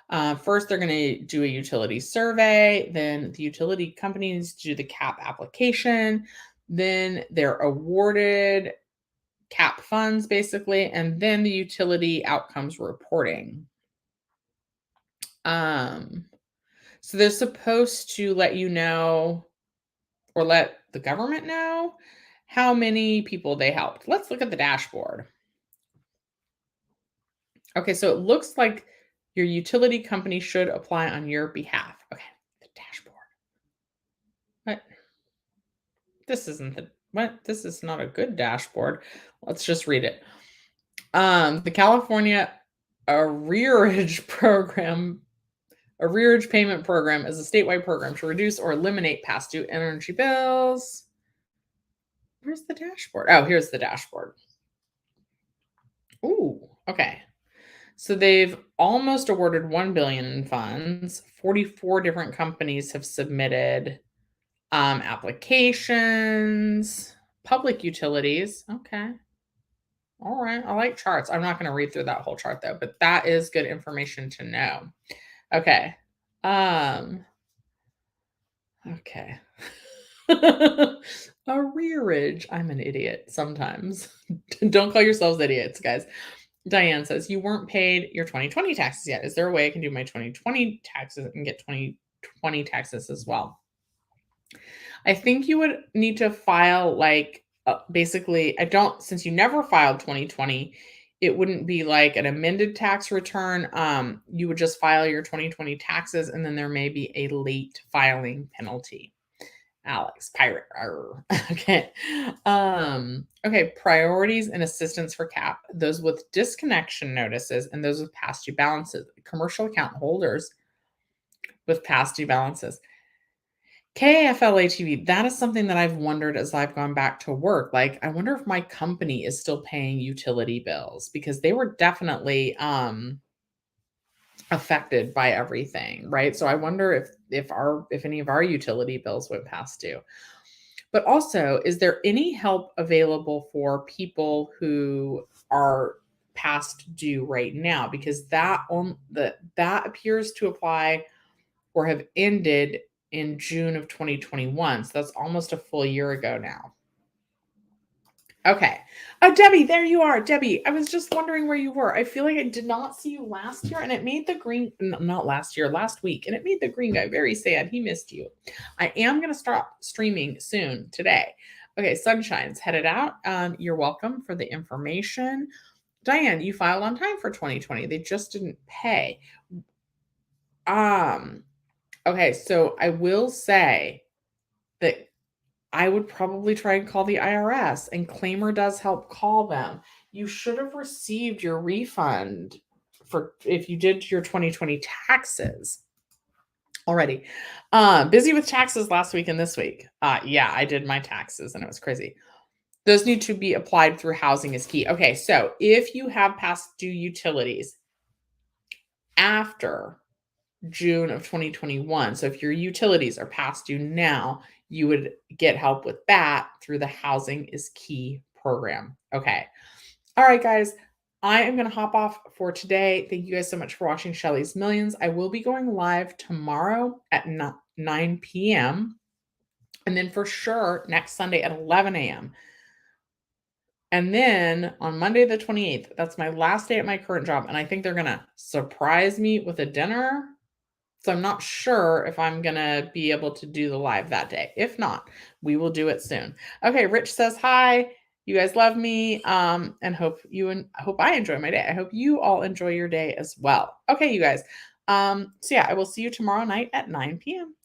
First, they're going to do a utility survey. Then the utility companies do the CAP application. Then they're awarded CAP funds, basically, and then the utility outcomes reporting. So they're supposed to let you know, or let the government know, how many people they helped. Let's look at the dashboard. Okay, so it looks like your utility company should apply on your behalf. Okay, the dashboard. What? This isn't the what? This is not a good dashboard. Let's just read it. The California Arrearage Payment Program is a statewide program to reduce or eliminate past due energy bills. Where's the dashboard? Oh, here's the dashboard. Ooh, okay. So they've almost awarded $1 billion in funds. 44 different companies have submitted applications. Public utilities. Okay. All right. I like charts. I'm not going to read through that whole chart though, but that is good information to know. Okay. Okay. Arrearage. I'm an idiot sometimes. Don't call yourselves idiots, guys. Diane says, you weren't paid your 2020 taxes yet. Is there a way I can do my 2020 taxes and get 2020 taxes as well? I think you would need to file basically, since you never filed 2020, it wouldn't be like an amended tax return. You would just file your 2020 taxes, and then there may be a late filing penalty. Alex, pirate. Okay. Okay. Priorities and assistance for CAP. Those with disconnection notices and those with past due balances. Commercial account holders with past due balances. KFLA-TV, that is something that I've wondered as I've gone back to work. Like, I wonder if my company is still paying utility bills, because they were definitely affected by everything, right? So I wonder if any of our utility bills went past due. But also, is there any help available for people who are past due right now? Because that appears to apply or have ended in June of 2021. So that's almost a full year ago now. Okay. Oh, Debbie, there you are. Debbie, I was just wondering where you were. I feel like I did not see you last year, and it made the green, not last year, last week, and it made the green guy very sad. He missed you. I am going to start streaming soon today. Okay, Sunshine's headed out. You're welcome for the information. Diane, you filed on time for 2020. They just didn't pay. Okay, so I will say that I would probably try and call the IRS, and Claimer does help call them. You should have received your refund for if you did your 2020 taxes already. Busy with taxes last week and this week. Yeah, I did my taxes and it was crazy. Those need to be applied through housing is key. Okay, so if you have past due utilities after June of 2021, so if your utilities are past due now, you would get help with that through the Housing is Key program. Okay. All right, guys. I am going to hop off for today. Thank you guys so much for watching Shelly's Millions. I will be going live tomorrow at 9 p.m. and then for sure next Sunday at 11 a.m. And then on Monday the 28th, that's my last day at my current job. And I think they're going to surprise me with a dinner. So I'm not sure if I'm going to be able to do the live that day. If not, we will do it soon. Okay, Rich says hi. You guys love me and hope I enjoy my day. I hope you all enjoy your day as well. Okay, you guys. So yeah, I will see you tomorrow night at 9 p.m.